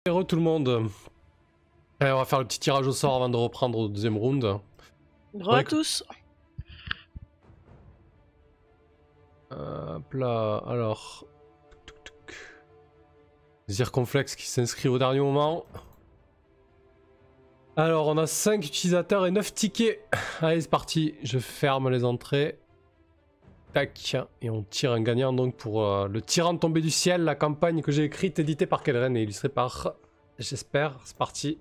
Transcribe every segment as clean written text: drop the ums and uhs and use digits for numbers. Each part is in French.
Heureux tout le monde. Allez, on va faire le petit tirage au sort avant de reprendre au deuxième round. Bonjour à tous. Hop là, alors... Zirconflex qui s'inscrit au dernier moment. Alors, on a 5 utilisateurs et 9 tickets. Allez, c'est parti. Je ferme les entrées. Tac. Et on tire un gagnant donc pour le tyran tombé du ciel, la campagne que j'ai écrite, éditée par Kelren et illustrée par... J'espère. C'est parti.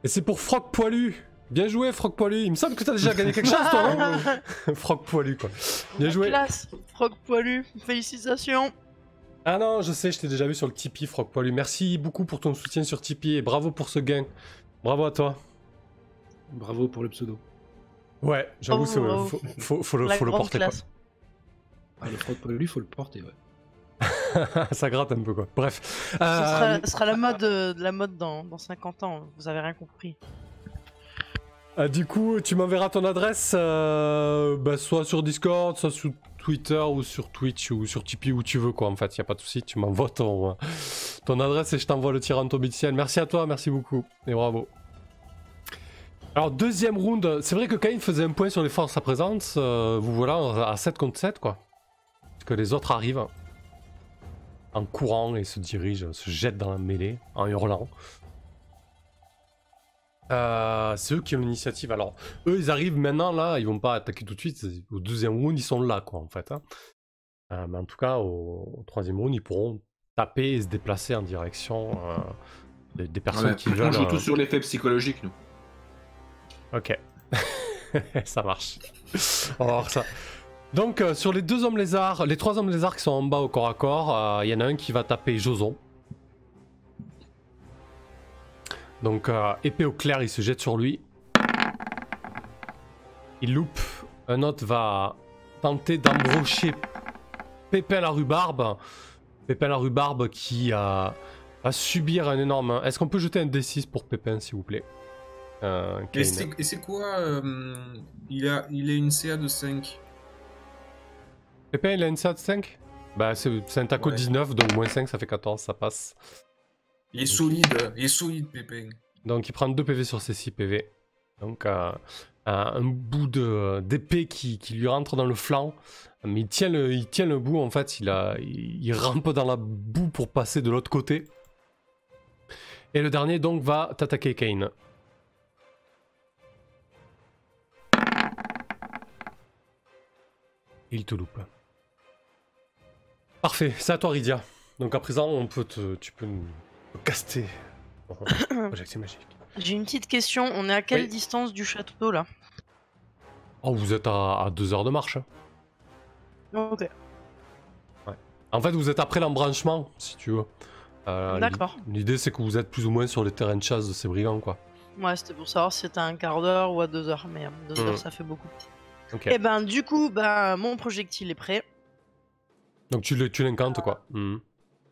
Et c'est pour Froc Poilu. Bien joué, Froc Poilu. Il me semble que t'as déjà gagné quelque chose, toi, non? Froc Poilu, quoi. Bien joué. Classe, Froc Poilu. Félicitations. Ah non, je sais, je t'ai déjà vu sur le Tipeee, Froc Poilu. Merci beaucoup pour ton soutien sur Tipeee et bravo pour ce gain. Bravo à toi. Bravo pour le pseudo. Ouais, j'avoue, faut le porter, quoi. Ah, le Froc Poilu, faut le porter, ouais. Ça gratte un peu, quoi. Bref. Ce sera la mode dans 50 ans. Vous avez rien compris. Du coup, tu m'enverras ton adresse, soit sur Discord, soit sur Twitter, ou sur Twitch, ou sur Tipeee, où tu veux, quoi. En fait, y a pas de souci, tu m'envoies ton adresse et je t'envoie le tyran tombé du ciel. Merci à toi, merci beaucoup, et bravo. Alors, deuxième round, c'est vrai que Cain faisait un point sur les forces à présence, vous voilà à 7 contre 7, quoi. Parce que les autres arrivent en courant et se jettent dans la mêlée, en hurlant. C'est eux qui ont l'initiative. Alors, eux, ils arrivent maintenant, là, ils vont pas attaquer tout de suite. Au deuxième round, ils sont là, quoi, en fait. Hein. Mais en tout cas, au troisième round, ils pourront taper et se déplacer en direction des personnes qui veulent... On joue tous sur l'effet psychologique, nous. Ok. Ça marche. On va voir ça. Donc, sur les deux hommes lézards, les trois hommes lézards qui sont en bas au corps à corps, il y en a un qui va taper Joson. Donc, épée au clair, il se jette sur lui. Il loupe. Un autre va tenter d'embrocher Pépin la rhubarbe. Pépin la rhubarbe qui va subir un énorme... Est-ce qu'on peut jeter un D6 pour Pépin, s'il vous plaît? Et c'est quoi il a une CA de 5. Pépin, il a une CA de 5? Bah, c'est un taco de 19, donc moins 5, ça fait 14, ça passe. Il est solide, Pépin. Donc il prend 2 PV sur ses 6 PV. Donc un bout d'épée qui lui rentre dans le flanc. Mais il tient le bout, en fait, il rampe dans la boue pour passer de l'autre côté. Et le dernier donc va t'attaquer, Cain. Il te loupe. Parfait, c'est à toi, Rydia. Donc à présent, tu peux nous caster. Projectile magique. J'ai une petite question. On est à quelle distance du château, là? Oh, vous êtes à 2 heures de marche. Ok. Ouais. En fait, vous êtes après l'embranchement, si tu veux. D'accord. L'idée, c'est que vous êtes plus ou moins sur les terrains de chasse de ces brigands, quoi. Ouais, c'était pour savoir si c'était à un quart d'heure ou à 2 heures. Mais 2 heures, ça fait beaucoup. Ok. Et ben, du coup, mon projectile est prêt. Donc tu l'incantes, quoi.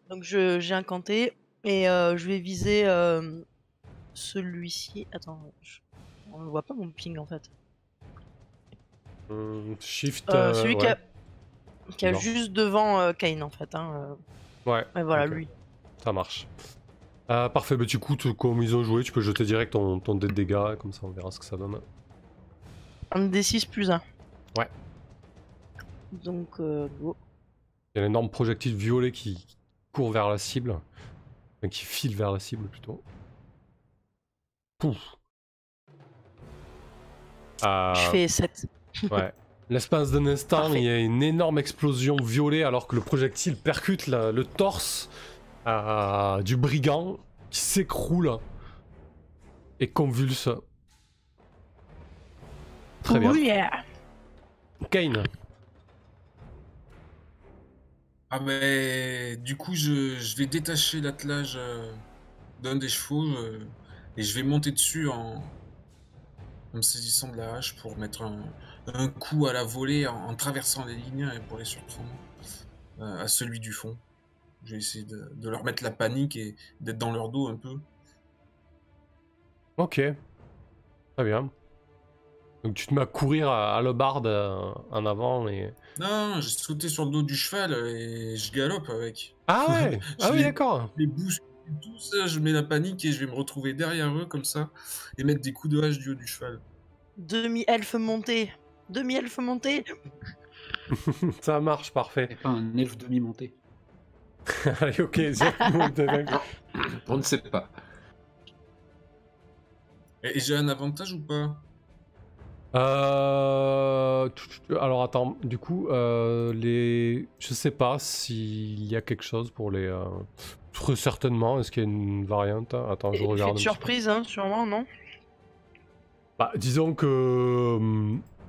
Donc j'ai incanté. Et je vais viser celui-ci. Attends, on ne voit pas mon ping en fait. Shift. Celui qui a juste devant Cain en fait. Hein, Ouais. Et voilà, okay. lui. Ça marche. Parfait, bah du coup, comme ils ont joué, tu peux jeter direct ton dé de dégâts, comme ça on verra ce que ça donne. Un D6 plus 1. Ouais. Donc, go. Il y a un énorme projectile violet qui court vers la cible. Enfin, qui file vers la cible plutôt. Pouf. Je fais 7. Ouais. L'espace d'un instant, Parfait. il y a une énorme explosion violet alors que le projectile percute le torse du brigand qui s'écroule et convulse. Très bien. Oh yeah. Cain. Ah mais du coup je vais détacher l'attelage d'un des chevaux et je vais monter dessus en me saisissant de la hache pour mettre un coup à la volée en traversant les lignes et pour les surprendre à celui du fond. Je vais essayer de leur mettre la panique et d'être dans leur dos un peu. Ok. Très bien. Donc tu te mets à courir à l'aubarde en avant et... Non, j'ai sauté sur le dos du cheval et je galope avec. Ah ouais. Ah oui, d'accord. Les bousculer tout ça, je mets la panique et je vais me retrouver derrière eux comme ça et mettre des coups de hache du haut du cheval. Demi-elfe monté. Demi-elfe monté. Ça marche, parfait. Et pas un elfe demi-monté. Allez, ok, On ne sait pas. Et j'ai un avantage ou pas? Alors attends, du coup, je sais pas s'il y a quelque chose pour les... Très certainement, est-ce qu'il y a une variante? Attends, je Effet regarde. de un petit surprise, hein, sûrement, non? peu. Bah, disons que...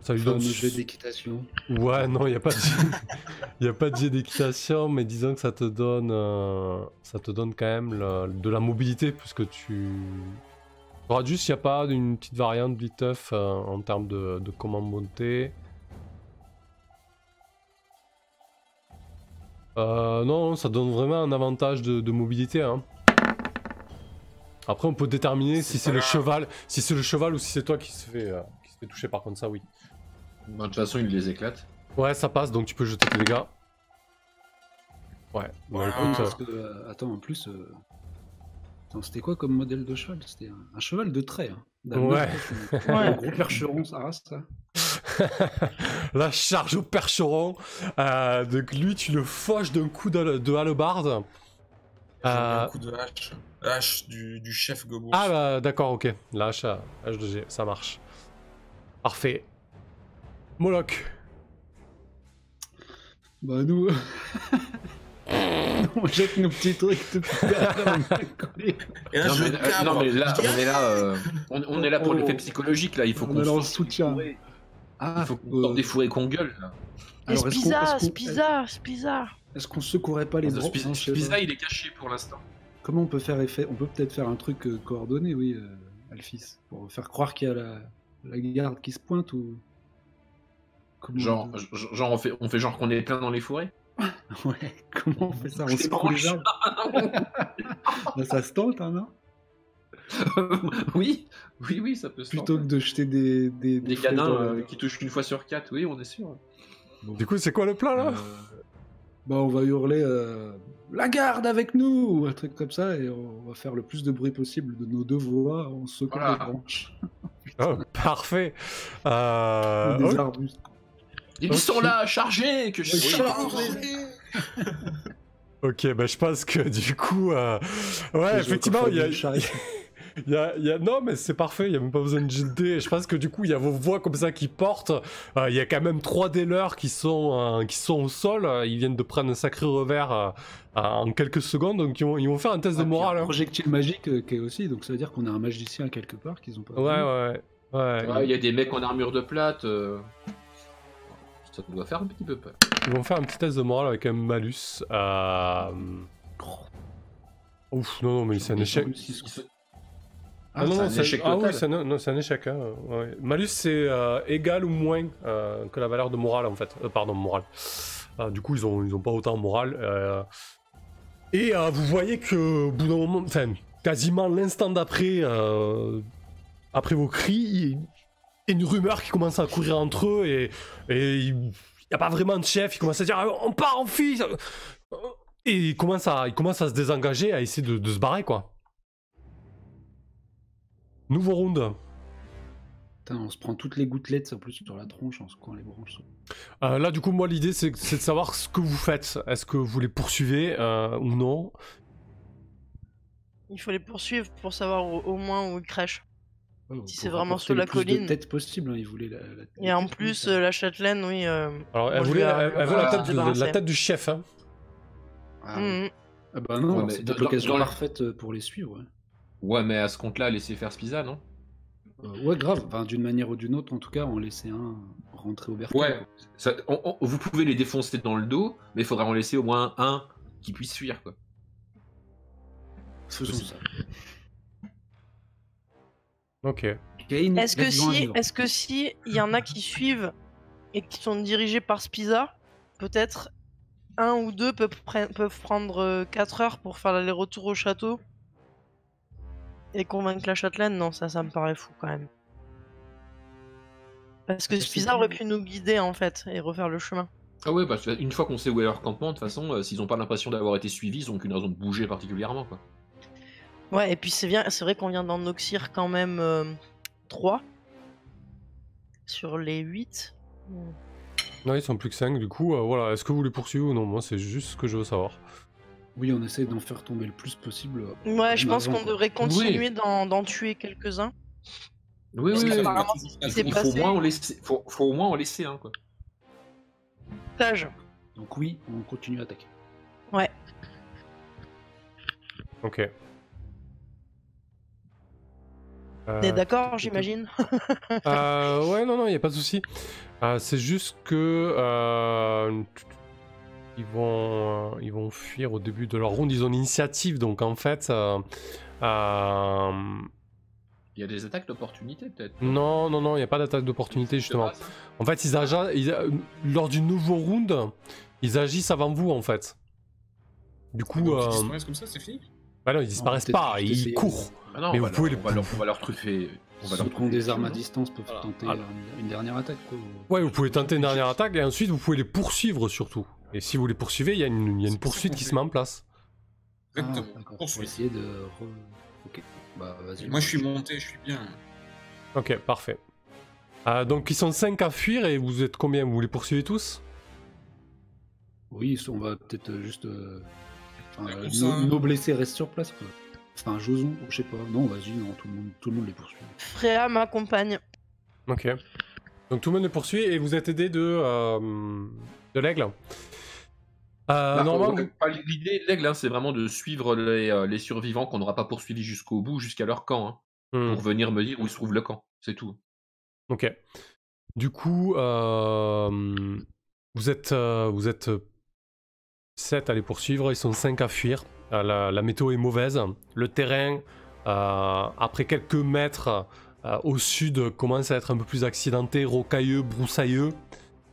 ça lui Enfin, donne... un jeu d'équitation. Ouais, non, il n'y a pas de... y a pas de jet d'équitation, mais disons que ça te donne quand même de la mobilité, puisque tu... Regarde juste s'il n'y a pas une petite variante viteuf en termes de comment monter. Non, ça donne vraiment un avantage de mobilité. Hein. Après, on peut déterminer si c'est le cheval, ou si c'est toi qui se fait toucher. Par contre, ça, oui. Bon, de toute façon, il les éclate. Ouais, ça passe, donc tu peux jeter tes dégâts. Ouais. Bon, Voilà. écoute, Parce que, attends, en plus... Attends, c'était quoi comme modèle de cheval? C'était un cheval de trait. Hein. Ouais. Un gros percheron, ça reste ça. la charge au percheron. Donc lui, tu le fauches d'un coup de hallebarde. Un coup de hache. Hache du chef Gobos. Ah bah, d'accord, ok. La hache de G, ça marche. Parfait. Moloch. Bah nous... on jette nos petits trucs depuis derrière. Et là, Non, je mais, cabre. non, mais là, Je dis, on est là pour l'effet psychologique, là. Il faut On qu'on est là en sorte soutien. des fourrés. Ah, Il faut qu'on sorte des fourrés qu'on gueule, là. Et alors, Spiza. est-ce qu'on secourait pas les bras? Non, je sais pas. Spiza, il est caché pour l'instant. Comment on peut faire effet? On peut peut-être faire un truc coordonné, oui, Alphys, pour faire croire qu'il y a la garde qui se pointe ou... Comment Genre, on fait genre qu'on est plein dans les fourrés. Ouais, comment on fait ça? On Je secoue les débranche. arbres? Bah, ça se tente, hein, non? Oui, ça peut se Plutôt que faire. de jeter des Des flèches canins dans le- qui touchent qu'une fois sur 4, oui, on est sûr. Du coup, c'est quoi le plan là Bah, on va hurler la garde avec nous, ou un truc comme ça, et on va faire le plus de bruit possible de nos deux voix en secouant Voilà. les branches. Oh, parfait. Ou des Ok. arbustes. Ils sont là, chargés, que je Oui, suis. Ok, bah je pense que du coup, ouais, Les effectivement, gens il y a, qui font du non, mais c'est parfait, il y a même pas besoin de jeter. Je pense que du coup, il y a vos voix comme ça qui portent. Il y a quand même 3 dealers qui sont au sol. Ils viennent de prendre un sacré revers en quelques secondes, donc ils vont faire un test de Ah, puis morale. un Hein. projectile magique qui est aussi, donc ça veut dire qu'on a un magicien quelque part qu'ils ont pas. Ouais. Ouais, il y a des mecs en armure de plate. Ça doit faire un petit peu peur. Ils vont faire un petit test de morale avec un malus. Ouf, non, mais c'est un échec. Ah, non, c'est non, un échec oui, total. c'est un échec. Hein. Ouais. Malus, c'est égal ou moins que la valeur de morale, en fait. Pardon, morale. Du coup, ils ont pas autant morale. Et vous voyez que, au bout d'un moment, enfin, quasiment l'instant d'après, après vos cris, il y a une rumeur qui commence à courir entre eux et il n'y a pas vraiment de chef. Ils commencent à dire on part, on fuit. Et ils commencent à se désengager, à essayer de se barrer, quoi. Nouveau round. Putain, on se prend toutes les gouttelettes en plus sur la tronche en secouant les branches. Là, du coup, moi, l'idée, c'est de savoir ce que vous faites. Est-ce que vous les poursuivez ou non? Il faut les poursuivre pour savoir au moins où ils crèchent. Ouais, Si pour c'est vraiment rapporter sur le la plus colline. de têtes possible, hein, ils voulaient Et en plus, la châtelaine, oui. Alors, elle moi, je veut vais- la je vais tête, me débarrasser. la tête du chef. Hein. Ah, Mhm. ah bah non, Ouais, mais c'est dans- l'occasion dans la- parfaite pour les suivre. Ouais, Ouais, mais à ce compte-là, laissez faire Spiza, non? Ouais, grave. Enfin, d'une manière ou d'une autre, en tout cas, on laissait un rentrer au bercail. Ouais. Vous pouvez les défoncer dans le dos, mais il faudra en laisser au moins un qui puisse fuir, quoi. Faisons ça. Ok. Kane, Est-ce laisse-en un que si il y en a qui suivent et qui sont dirigés par Spiza, peut-être un ou deux peuvent prendre 4 heures pour faire l'aller-retour au château et convaincre la châtelaine? Non, ça me paraît fou quand même. Parce que Ça, c'est Spiza bien. aurait pu nous guider en fait et refaire le chemin. Ah ouais, parce qu'une fois qu'on sait où est leur campement, de toute façon, s'ils n'ont pas l'impression d'avoir été suivis, ils n'ont aucune raison de bouger particulièrement, quoi. Ouais, et puis c'est vrai qu'on vient d'en oxyre quand même 3 sur les 8. Non, ils sont plus que 5, du coup, voilà. Est-ce que vous les poursuivez ou non? Moi, c'est juste ce que je veux savoir. Oui, on essaie d'en faire tomber le plus possible. Ouais, je même pense avant, qu'on quoi. devrait continuer d'en tuer quelques-uns. Oui, Parce oui, que oui. apparemment, c'est ce qui s'est Il faut passé. faut au moins en laisser un, quoi. Sage. Donc oui, on continue à attaquer. Ouais. Ok. T'es d'accord, j'imagine? Ouais, non, il n'y a pas de souci. C'est juste que ils vont fuir au début de leur round. Ils ont l'initiative, donc en fait, Il y a des attaques d'opportunité, peut-être. non, il n'y a pas d'attaque d'opportunité justement. C'est pas ça. En fait, lors du nouveau round, ils agissent avant vous en fait. Du coup, Donc, ils disparaissent comme ça, c'est fini? bah non, ils disparaissent peut-être pas, juste ils essayer courent. Ah non, Mais on vous va pouvez leur- on va leur truffer. On va Ceux leur qui ont des truffer armes à dessus, distance peuvent Voilà. tenter Alors- une dernière attaque. Quoi. Ouais, vous pouvez tenter une dernière attaque et ensuite vous pouvez les poursuivre surtout. Et si vous les poursuivez, il y a une C'est poursuite ça qui qu'on se met en place. Exactement. D'accord. Pour Poursuite. essayer de... Ok, bah vas-y. Moi, je suis monté, je suis bien. Ok, parfait. Donc ils sont 5 à fuir et vous êtes combien? Vous les poursuivez tous? Oui, on va peut-être juste... Comme ça. nos blessés restent sur place. Quoi. Enfin, Joson, je sais pas. Non, vas-y, non, tout le monde les poursuit. Fréa m'accompagne. Ok. Donc tout le monde les poursuit et vous êtes aidé de l'aigle. Bah, Normalement, l'idée de l'aigle, hein, c'est vraiment de suivre les survivants qu'on n'aura pas poursuivis jusqu'au bout, jusqu'à leur camp, hein, Hmm, pour venir me dire où se trouve le camp. C'est tout. ok. Du coup, vous êtes 7 à les poursuivre, ils sont 5 à fuir. La météo est mauvaise. Le terrain, après quelques mètres au sud, commence à être un peu plus accidenté, rocailleux, broussailleux.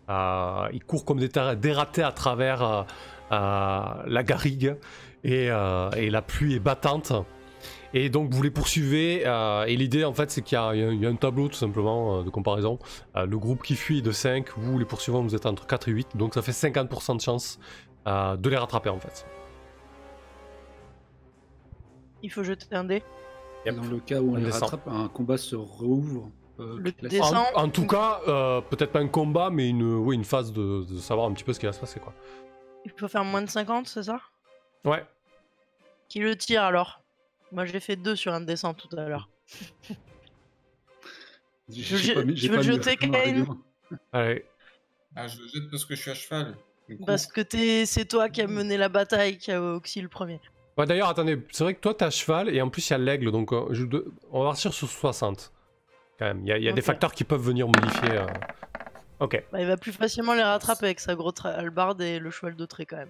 Ils courent comme des ratés à travers la garrigue et la pluie est battante. Et donc vous les poursuivez et l'idée en fait c'est qu'il y a un tableau tout simplement de comparaison. Le groupe qui fuit est de 5, vous les poursuivants vous êtes entre 4 et 8, donc ça fait 50% de chance de les rattraper en fait. Il faut jeter un dé. Et dans le cas où on On les descend. rattrape, un combat se rouvre. Le classique. descend. En tout cas, peut-être pas un combat, mais une phase de savoir un petit peu ce qui va se passer quoi. Il faut faire moins de 50, c'est ça? Ouais. Qui le tire alors? Moi j'ai fait 2 sur un descend tout à l'heure. J'ai pas mis- tu j'ai veux pas le mis jeter, dans le Kane? règlement. Allez. Ah, je le jette parce que je suis à cheval. Du coup, Parce que c'est toi qui as mené la bataille, qui a oxy le premier. Ouais, d'ailleurs, attendez, c'est vrai que toi t'as cheval et en plus il y a l'aigle, donc on va partir sur 60. Quand même, il y a des Ok. facteurs qui peuvent venir modifier. Ok. Bah, il va plus facilement les rattraper avec sa grosse hallebarde et le cheval de trait quand même.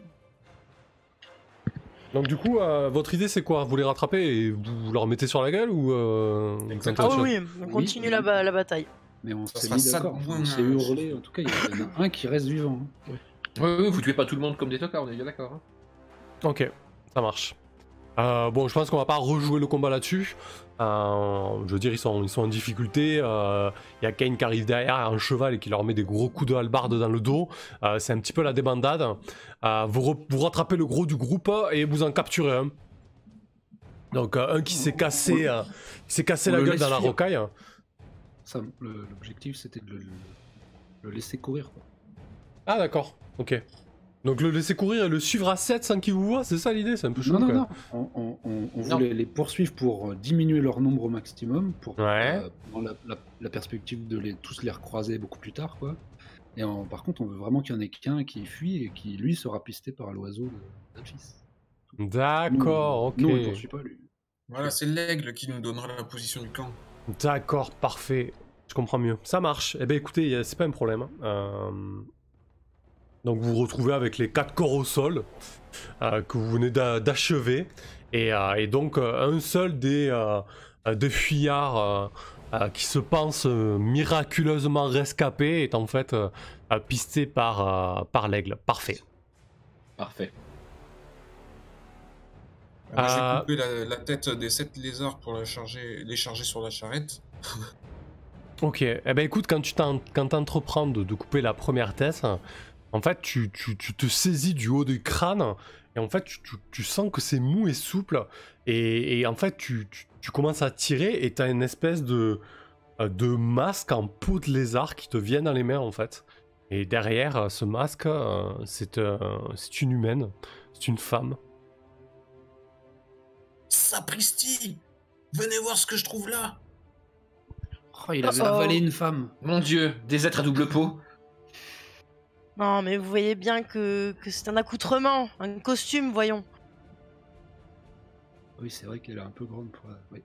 Donc du coup, votre idée c'est quoi? Vous les rattrapez et vous leur mettez sur la gueule ou vous tentez Ah autre chose? oui, on continue oui. la bataille. Mais on Ça s'est sera mis ça de d'accord. moins, On s'est hurlé. En tout cas, il y en a un qui reste vivant. hein. Oui, vous tuez pas tout le monde comme des tocards, on est bien d'accord. Hein. Ok, ça marche. Bon, je pense qu'on va pas rejouer le combat là-dessus. Je veux dire, ils sont en difficulté. Il y a Kane qui arrive derrière en cheval et qui leur met des gros coups de hallebarde dans le dos. C'est un petit peu la débandade. Vous rattrapez le gros du groupe et vous en capturez un. Donc un qui s'est cassé, la le gueule laisse dans la fuir. rocaille. Ça, l'objectif, c'était de le laisser courir. Quoi. Ah d'accord, ok. Donc le laisser courir et le suivre à 7 sans qu'il vous voit, c'est ça l'idée? C'est un peu chaud. Non, quand non, même. non. On voulait les poursuivre pour diminuer leur nombre au maximum, pour Ouais. dans la perspective de tous les recroiser beaucoup plus tard, quoi. Et par contre, on veut vraiment qu'il y en ait qu'un qui fuit et qui, lui, sera pisté par l'oiseau d'Alphys. D'accord, Nous, on ok. ne poursuit pas, lui. voilà, c'est l'aigle qui nous donnera la position du camp. D'accord, parfait. Je comprends mieux. Ça marche. Eh ben écoutez, c'est pas un problème. Donc vous vous retrouvez avec les 4 corps au sol que vous venez d'achever. Et donc un seul des fuyards qui se pense miraculeusement rescapé est en fait pisté par l'aigle. Parfait. Parfait. Moi, je vais couper la tête des 7 lézards pour les charger sur la charrette. Ok, eh ben écoute, quand t'entreprends de couper la première tête, en fait tu te saisis du haut du crâne Et en fait, tu sens que c'est mou et souple. Et en fait, tu commences à tirer et t'as une espèce de masque en peau de lézard qui te vient dans les mains, en fait. Et derrière ce masque, c'est une humaine. C'est une femme. Sapristi! Venez voir ce que je trouve là! Oh, il avait avalé une femme. Mon Dieu, des êtres à double peau. Non, mais vous voyez bien que c'est un accoutrement, un costume, voyons. Oui, c'est vrai qu'elle est un peu grande pour... Oui.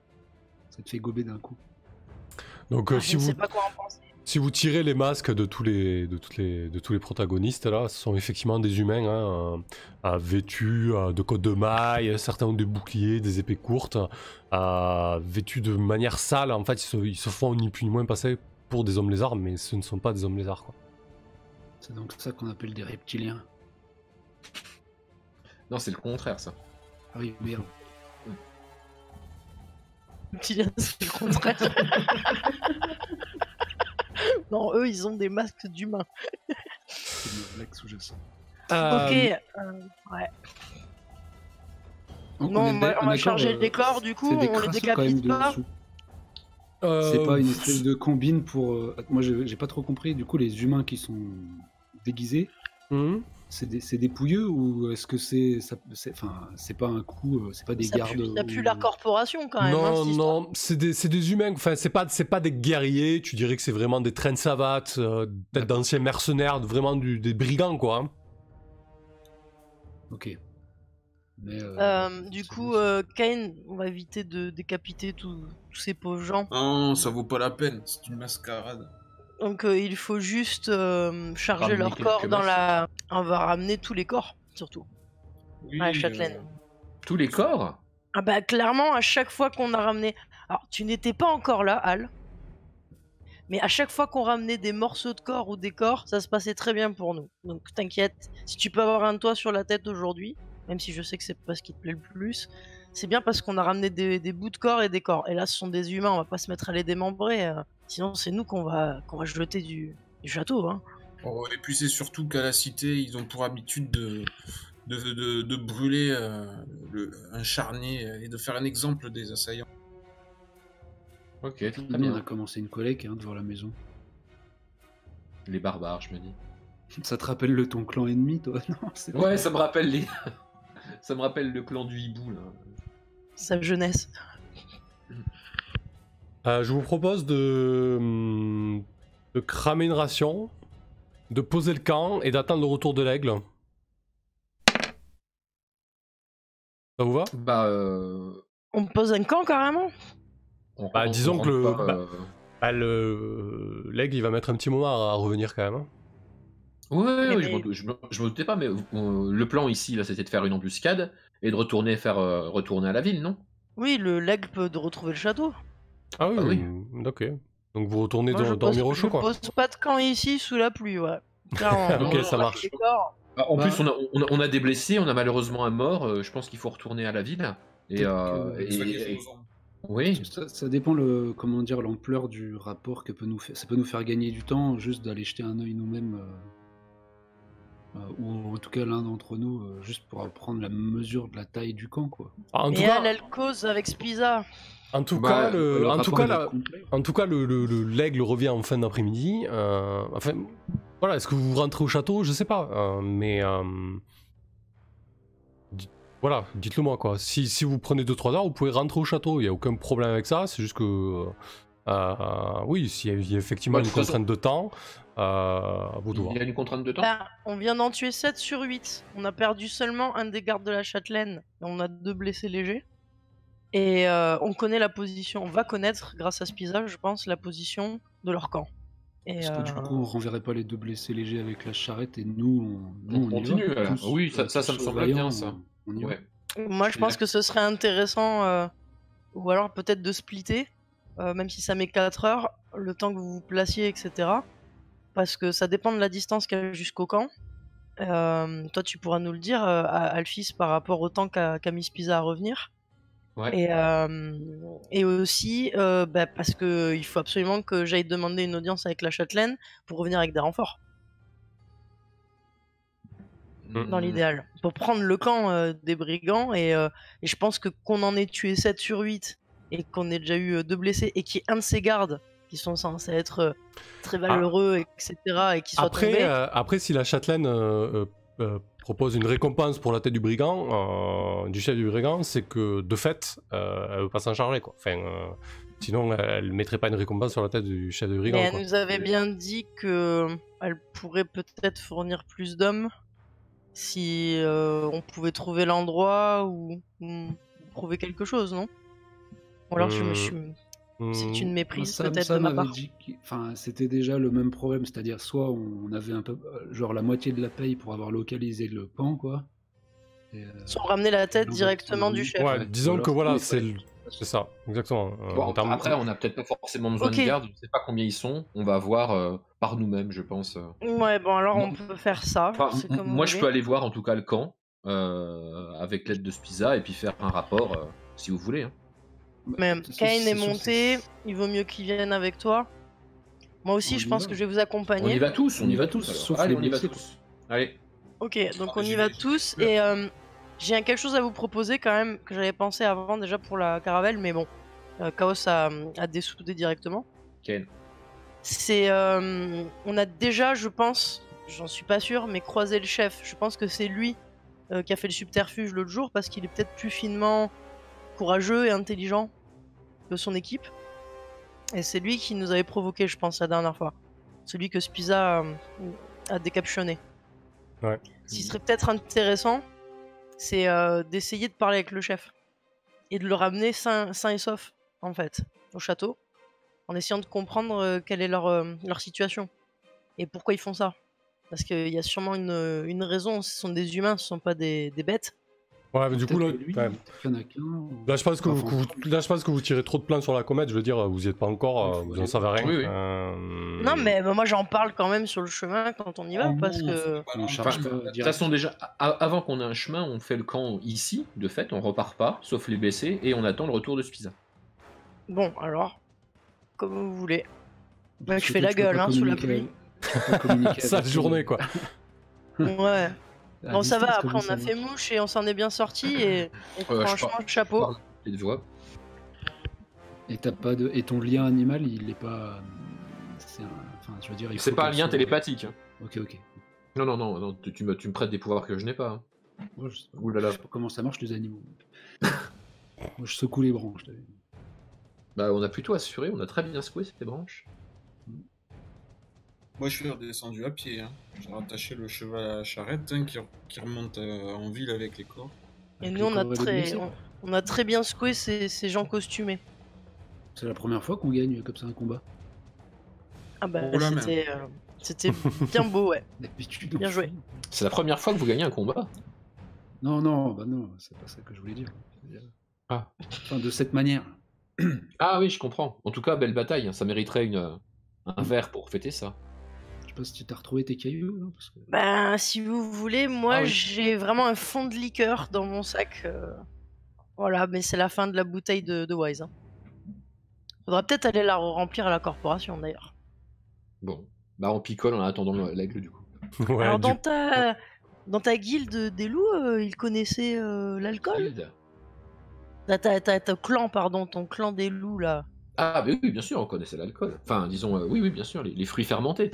Ça te fait gober d'un coup. Donc, Je ne sais pas quoi en penser. si vous tirez les masques de tous les protagonistes, là, ce sont effectivement des humains, hein, vêtus de côtes de mailles, certains ont des boucliers, des épées courtes, vêtus de manière sale. En fait, ils se font ni plus ni moins passer pour des hommes lézards, mais ce ne sont pas des hommes lézards, quoi. C'est donc ça qu'on appelle des reptiliens. Non, c'est le contraire, ça. Ah oui, merde. C'est le contraire. Non, eux, ils ont des masques d'humains. C'est une blague sous-jacente. Ok, ouais. Donc, Non, on va d'accord, charger le décor, du coup, c'est des on les crassos quand décapite même pas. dessous. C'est pas une espèce de combine pour... Moi, j'ai pas trop compris. Du coup, les humains qui sont déguisés, c'est des pouilleux ou est-ce que c'est pas un coup, c'est pas des gardes Ça pue la corporation quand même. Non, hein, cette histoire. non, c'est des humains, enfin, c'est pas des guerriers, tu dirais que c'est vraiment des traînes savates, peut-être d'anciens mercenaires, vraiment des brigands, quoi. Hein. Ok. Mais, Du c'est coup, bon, Kane, on va éviter de décapiter tous ces pauvres gens. Non, ça vaut pas la peine, c'est une mascarade. Donc il faut juste charger Ramener leur quelques corps dans masques. la... On va ramener tous les corps, surtout. Oui, Ouais, Châtelaine. Tous les corps? Ah bah clairement, à chaque fois qu'on a ramené... Alors, tu n'étais pas encore là, Al. Mais à chaque fois qu'on ramenait des morceaux de corps ou des corps, ça se passait très bien pour nous. Donc t'inquiète, si tu peux avoir un toit sur la tête aujourd'hui, même si je sais que c'est pas ce qui te plaît le plus, c'est bien parce qu'on a ramené des bouts de corps et des corps. Et là, ce sont des humains, on va pas se mettre à les démembrer. Sinon, c'est nous qu'on va jeter du château. Hein. Oh, et puis c'est surtout qu'à la cité, ils ont pour habitude de brûler un charnier et de faire un exemple des assaillants. Ok, très Nous, on bien. a commencé une collecte devant la maison. Les barbares, je me dis. Ça te rappelle ton clan ennemi, toi? Non, c'est Ouais, ça me rappelle les... ça me rappelle le clan du hibou, là. Sa jeunesse. Je vous propose de cramer une ration, de poser le camp et d'attendre le retour de l'aigle. Ça vous va? Bah, On pose un camp carrément? Bah, disons que le- rentre pas, l'aigle, il va mettre un petit moment à revenir quand même. Hein. Ouais, Mais- je me doutais pas, mais le plan ici, là, c'était de faire une embuscade et de retourner à la ville, non? Oui, l'aigle peut retrouver le château. Ah oui, Ah oui. Ok. Donc vous retournez Moi, dormir au chaud, je quoi. pose pas de camp ici sous la pluie, ouais. Clairement. Ok, On ça rate marche. les corps. Bah, en Bah. plus, on a des blessés, on a malheureusement un mort. Je pense qu'il faut retourner à la ville. Et, oui. Ça dépend l'ampleur du rapport que peut nous faire. Ça peut nous faire gagner du temps juste d'aller jeter un œil nous-mêmes, ou en tout cas l'un d'entre nous, juste pour prendre la mesure de la taille du camp, quoi. En tout Et cas, elle cause avec Spiza. en tout Bah, cas, le- Le en tout rapport cas, est la- complet. en tout cas, l'aigle revient en fin d'après-midi. Enfin, voilà, est-ce que vous rentrez au château? Je sais pas. Mais voilà, dites-le moi quoi. Si vous prenez 2-3 heures, vous pouvez rentrer au château. Il n'y a aucun problème avec ça. C'est juste que oui, s'il y a effectivement Ouais, de une toute façon, contrainte de temps, à vous de voir. Il y a une contrainte de temps. Ben, on vient d'en tuer 7 sur 8. On a perdu seulement un des gardes de la Châtelaine. Et on a 2 blessés légers. Et on connaît la position. On va connaître, grâce à Spiza, je pense, la position de leur camp. Et, Est-ce que du coup on renverrait pas les 2 blessés légers avec la charrette et nous on y continue, va, alors. tous, Oui, ça me tous semble vaillants, bien, ça. on y va. Ouais. moi, je suis pense d'accord. que ce serait intéressant, ou alors peut-être de splitter, même si ça met 4 heures, le temps que vous vous placiez, etc. Parce que ça dépend de la distance qu'il y a jusqu'au camp. Toi, tu pourras nous le dire, Alphys, par rapport au temps qu'a mis Spiza à revenir. Ouais. Et aussi, parce que il faut absolument que j'aille demander une audience avec la Châtelaine pour revenir avec des renforts. dans l'idéal, pour prendre le camp des brigands. Et je pense que qu'on en ait tué 7 sur 8 et qu'on ait déjà eu 2 blessés et qu'il y ait un de ces gardes qui sont censés être très valeureux, etc. et qui soit tombé. Après, si la châtelaine propose une récompense pour la tête du brigand, du chef du brigand, c'est que de fait, elle veut pas s'en charger, quoi. Enfin, sinon, elle mettrait pas une récompense sur la tête du chef du brigand. Mais quoi. elle nous avait bien dit que elle pourrait peut-être fournir plus d'hommes si on pouvait trouver l'endroit ou prouver quelque chose, non? Ou alors c'est une méprise peut-être de ma part. Dit c'était déjà le même problème, c'est-à-dire soit on avait un peu genre la moitié de la paye pour avoir localisé le camp, quoi. Et, soit on ramenait la tête directement du chef. Ouais, disons que voilà, c'est ça, exactement. Bon, après, on n'a peut-être pas forcément besoin de garde, je ne sais pas combien ils sont, on va voir par nous-mêmes, je pense. Ouais, bon, alors on peut faire ça. Moi, je peux aller voir en tout cas le camp avec l'aide de Spiza et puis faire un rapport si vous voulez. Hein. Mais Kain est monté, il vaut mieux qu'il vienne avec toi. Moi aussi, je pense que je vais vous accompagner. On y va tous. Allez, on y va tous. Allez. Ok, donc on y va tous. Et j'ai quelque chose à vous proposer quand même, que j'avais pensé avant déjà pour la caravelle, mais bon, Chaos a dessoudé directement. Ken. C'est, on a déjà, je pense, j'en suis pas sûr, mais croisé le chef. Je pense que c'est lui qui a fait le subterfuge l'autre jour, parce qu'il est peut-être plus finement courageux et intelligent que son équipe. Et c'est lui qui nous avait provoqué, je pense, la dernière fois. Celui que Spiza a décaptionné. Ouais. Ce qui serait peut-être intéressant, c'est d'essayer de parler avec le chef. Et de le ramener sain et sauf, en fait, au château. En essayant de comprendre quelle est leur situation. Et pourquoi ils font ça. Parce qu'il y a sûrement une raison. Ce sont des humains, ce ne sont pas des bêtes. Ouais, mais du coup, là, je pense que vous tirez trop de plans sur la comète. Je veux dire, vous y êtes pas encore, vous en savez rien. Oui. Non, mais moi j'en parle quand même sur le chemin quand on y va, parce que. De toute façon, déjà, avant qu'on ait un chemin, on fait le camp ici, de fait, on repart pas, sauf les blessés, et on attend le retour de Spiza. Bon, alors, comme vous voulez. Moi, je fais la gueule, sous la pluie. Sale journée, quoi. Ouais. Bon, ça va, après on a fait mouche et on s'en est bien sorti et franchement, chapeau. Et t'as pas de... Et ton lien animal, il est pas... je veux dire... C'est pas un lien télépathique. Ok. Non, tu me prêtes des pouvoirs que je n'ai pas. Moi, je sais pas comment ça marche les animaux. Moi je secoue les branches. Bah on a plutôt assuré, on a très bien secoué ces branches. Moi, je suis redescendu à pied. J'ai rattaché le cheval à la charrette qui remonte en ville avec les corps. Et nous, on a très bien secoué ces gens costumés. C'est la première fois qu'on gagne comme ça un combat. Ah bah, c'était bien beau, ouais. Bien joué. C'est la première fois que vous gagnez un combat? Non, c'est pas ça que je voulais dire. Enfin, de cette manière. Ah oui, je comprends. En tout cas, belle bataille. Ça mériterait un verre pour fêter ça. Je sais pas si tu t'as retrouvé tes cailloux. Hein, parce que... Bah, si vous voulez, moi j'ai vraiment un fond de liqueur dans mon sac. Voilà, mais c'est la fin de la bouteille de Wise. Faudra peut-être aller la remplir à la corporation d'ailleurs. Bon, bah on picole en attendant l'aigle du coup. Ouais, alors dans ta guilde des loups, ils connaissaient l'alcool? Ton clan des loups là. Ah bah oui, bien sûr, on connaissait l'alcool. Enfin, disons, oui, bien sûr, les fruits fermentés.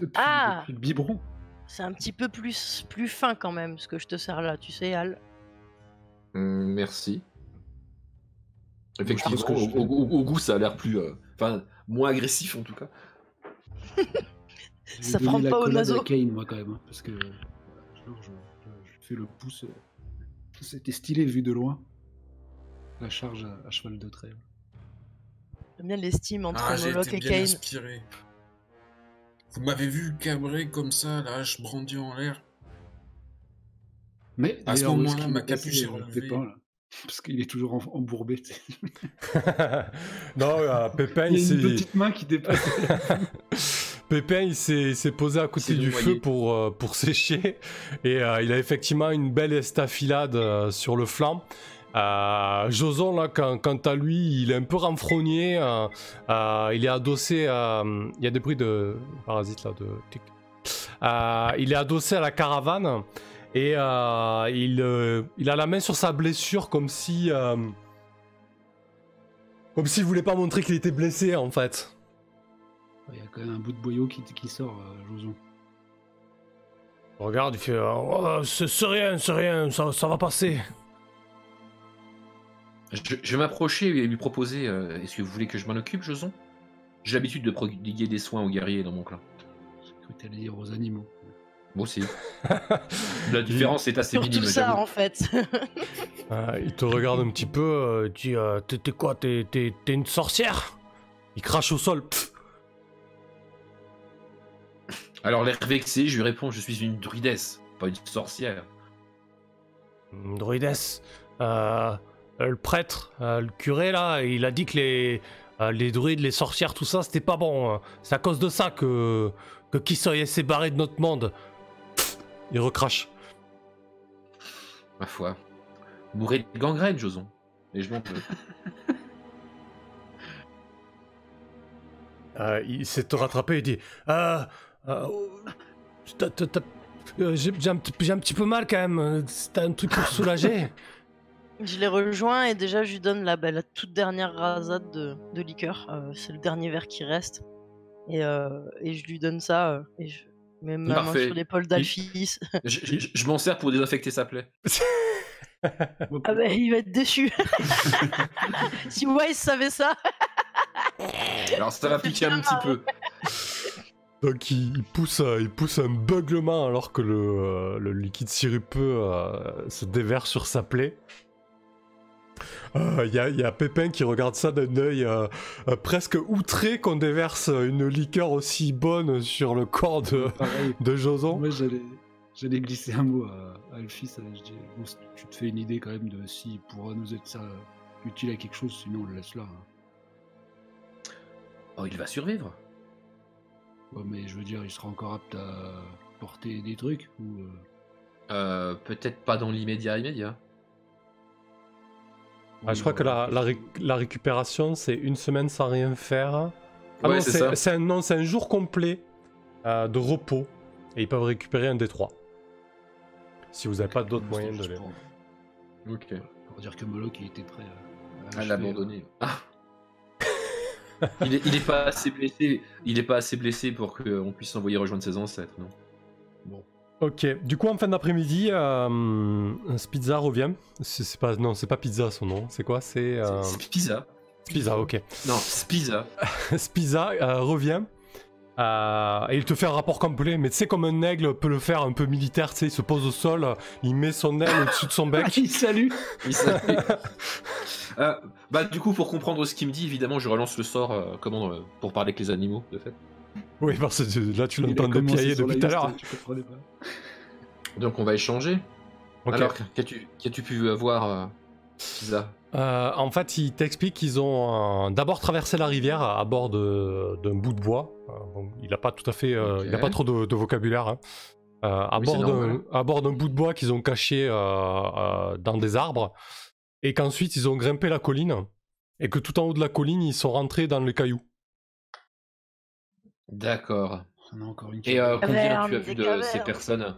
Depuis le biberon. C'est un petit peu plus fin quand même, ce que je te sers là, tu sais, Al. Merci. Effectivement, au goût, ça a l'air plus... moins agressif en tout cas. Ça prend pas au naso. Kane, moi, quand même, hein, parce que je fais le pouce. C'était stylé vu de loin. La charge à cheval de trait. J'aime bien l'estime entre Moloch et Kane. Inspiré. Vous m'avez vu cabrer comme ça, la hache brandie en l'air. Mais à ce moment-là, ma capuche est relevée. Parce qu'il est toujours embourbé. Non, Pépin, il y a une petite main qui dépasse. Pépin, il s'est posé à côté du feu pour sécher. Et il a effectivement une belle estafilade sur le flanc. Joson, là, quant à lui, il est un peu renfrogné. Il est adossé à... Il y a des bruits de parasites, là, il est adossé à la caravane et il a la main sur sa blessure comme si il voulait pas montrer qu'il était blessé en fait. Il y a quand même un bout de boyau qui sort, Joson. Regarde, il fait c'est rien, ça va passer. Je vais m'approcher et lui proposer est-ce que vous voulez que je m'en occupe, Joson? J'ai l'habitude de prodiguer des soins aux guerriers dans mon clan. J'ai cru que t'allais dire aux animaux. Moi aussi. La différence est assez minime. Tout ça en fait. Il te regarde un petit peu, dit t'es quoi, t'es une sorcière? Il crache au sol. Pff. Alors l'air vexé, je lui réponds je suis une druidesse, pas une sorcière. Une druidesse. Le prêtre, le curé là, il a dit que les druides, les sorcières, tout ça, c'était pas bon. C'est à cause de ça que Kisoye s'est barré de notre monde. Pff, il recrache. Ma foi. Mourrez de gangrène, Joson. Et je m'en peux. Il essaie de te rattraper, il dit j'ai un petit peu mal quand même. C'est un truc pour soulager. Je les rejoins et déjà je lui donne la toute dernière rasade de liqueur. C'est le dernier verre qui reste. Et je lui donne ça et je mets ma main sur l'épaule d'Alphys. Je m'en sers pour désinfecter sa plaie. Ah bah il va être déçu. Si Wise savait ça. Alors ça va piquer un petit peu. Donc il pousse un beuglement alors que le liquide sirupeux se déverse sur sa plaie. Y a Pépin qui regarde ça d'un œil presque outré qu'on déverse une liqueur aussi bonne sur le corps de Joson. Moi j'allais glisser un mot à Alphys, je dis bon, tu te fais une idée quand même de s'il pourra nous être utile à quelque chose, sinon on le laisse là. Oh, il va survivre. Ouais, mais je veux dire, il sera encore apte à porter des trucs ou peut-être pas dans l'immédiat. Je crois que la récupération, c'est une semaine sans rien faire. Ah ouais, non, c'est un jour complet de repos. Et ils peuvent récupérer un des 3. Si vous n'avez pas d'autres moyens de les... Ok. Pour dire que Moloch, il était prêt à l'abandonner. Ah. il est pas assez blessé. Il est pas assez blessé pour qu'on puisse l'envoyer rejoindre ses ancêtres, non. Bon. Ok, du coup en fin d'après-midi, Spizza revient. C'est pas Pizza son nom, c'est quoi? C'est Spizza. Spizza, ok. Non, Spizza. Spizza revient. Et il te fait un rapport complet, mais tu sais comme un aigle peut le faire un peu militaire, tu sais, il se pose au sol, il met son aile au-dessus de son bec. Il salue. Bah du coup pour comprendre ce qu'il me dit, évidemment je relance le sort pour parler avec les animaux de fait. Oui parce que là tu l'entends dépiailler depuis tout à l'heure. Donc on va échanger. Okay. Alors qu'as-tu pu voir Pizza? En fait, il t'explique qu'ils ont d'abord traversé la rivière à bord d'un bout de bois. Bon, il n'a pas tout à fait, okay. Il n'a pas trop de vocabulaire. Hein. À bord d'un bout de bois qu'ils ont caché dans des arbres, et qu'ensuite ils ont grimpé la colline, et que tout en haut de la colline ils sont rentrés dans les cailloux. D'accord. On a encore une et combien tu as vu de ces personnes?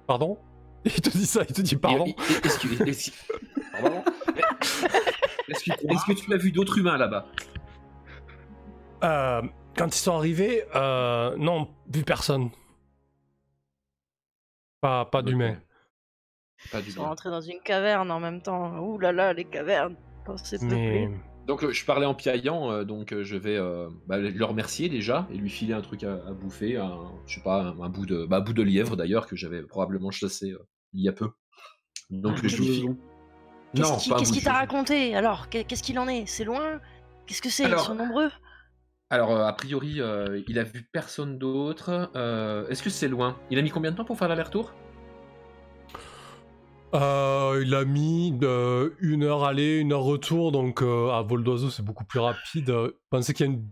Pardon? Il te dit ça, il te dit pardon. Pardon. Est-ce que tu as vu d'autres humains là-bas? Quand ils sont arrivés, non, vu personne. Pas d'humains. Ils sont rentrés dans une caverne en même temps. Ouh là là, les cavernes. Pensez peuplé. Donc je parlais en piaillant, donc je vais le remercier déjà et lui filer un truc à bouffer, un bout de lièvre d'ailleurs que j'avais probablement chassé il y a peu. Donc je lui file. Qu'est-ce qu'il t'a raconté alors? Qu'est-ce qu'il en est? C'est loin? Qu'est-ce que c'est? Ils sont nombreux? Alors a priori il a vu personne d'autre. Est-ce que c'est loin? Il a mis combien de temps pour faire l'aller-retour? Il a mis 1 heure aller, 1 heure retour, donc à vol d'oiseau c'est beaucoup plus rapide. Je pensais qu'il y a une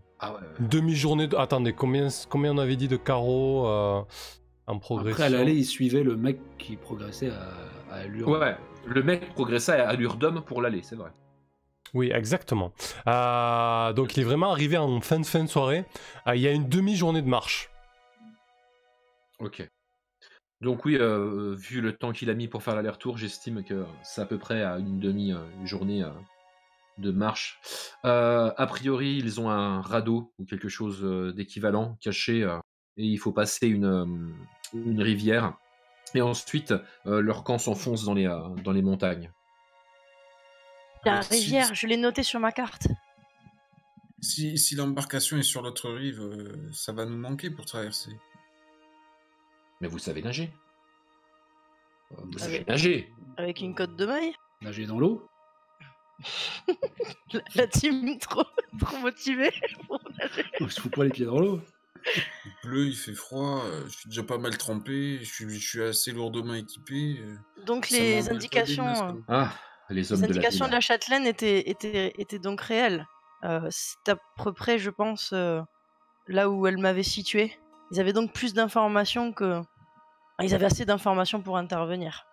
demi-journée de... Attendez, combien on avait dit de carreaux en progression? Après à l'aller il suivait le mec qui progressait à allure. Ouais, le mec progressait à allure d'homme pour l'aller, c'est vrai. Oui, exactement. Donc il est vraiment arrivé en fin de soirée. Il y a une demi-journée de marche. Ok. Donc oui, vu le temps qu'il a mis pour faire l'aller-retour, j'estime que c'est à peu près à une demi-journée de marche. A priori, ils ont un radeau ou quelque chose d'équivalent caché, et il faut passer une rivière. Et ensuite, leur camp s'enfonce dans les montagnes. La Si- rivière, je l'ai noté sur ma carte. Si l'embarcation est sur l'autre rive, ça va nous manquer pour traverser. Mais vous savez nager. Vous savez Avec- nager. Avec une cotte de maille. Nager dans l'eau. La team trop motivée. Je fous pas les pieds dans l'eau. Il pleut, il fait froid, je suis déjà pas mal trempé, je suis assez lourdement équipé. Donc ça les m'embête pas des indications, masses, Ah, les hommes les de la indications de ville. la châtelaine étaient donc réelles. C'est à peu près, je pense, là où elle m'avait situé. Ils avaient donc plus d'informations que... Ils avaient assez d'informations pour intervenir.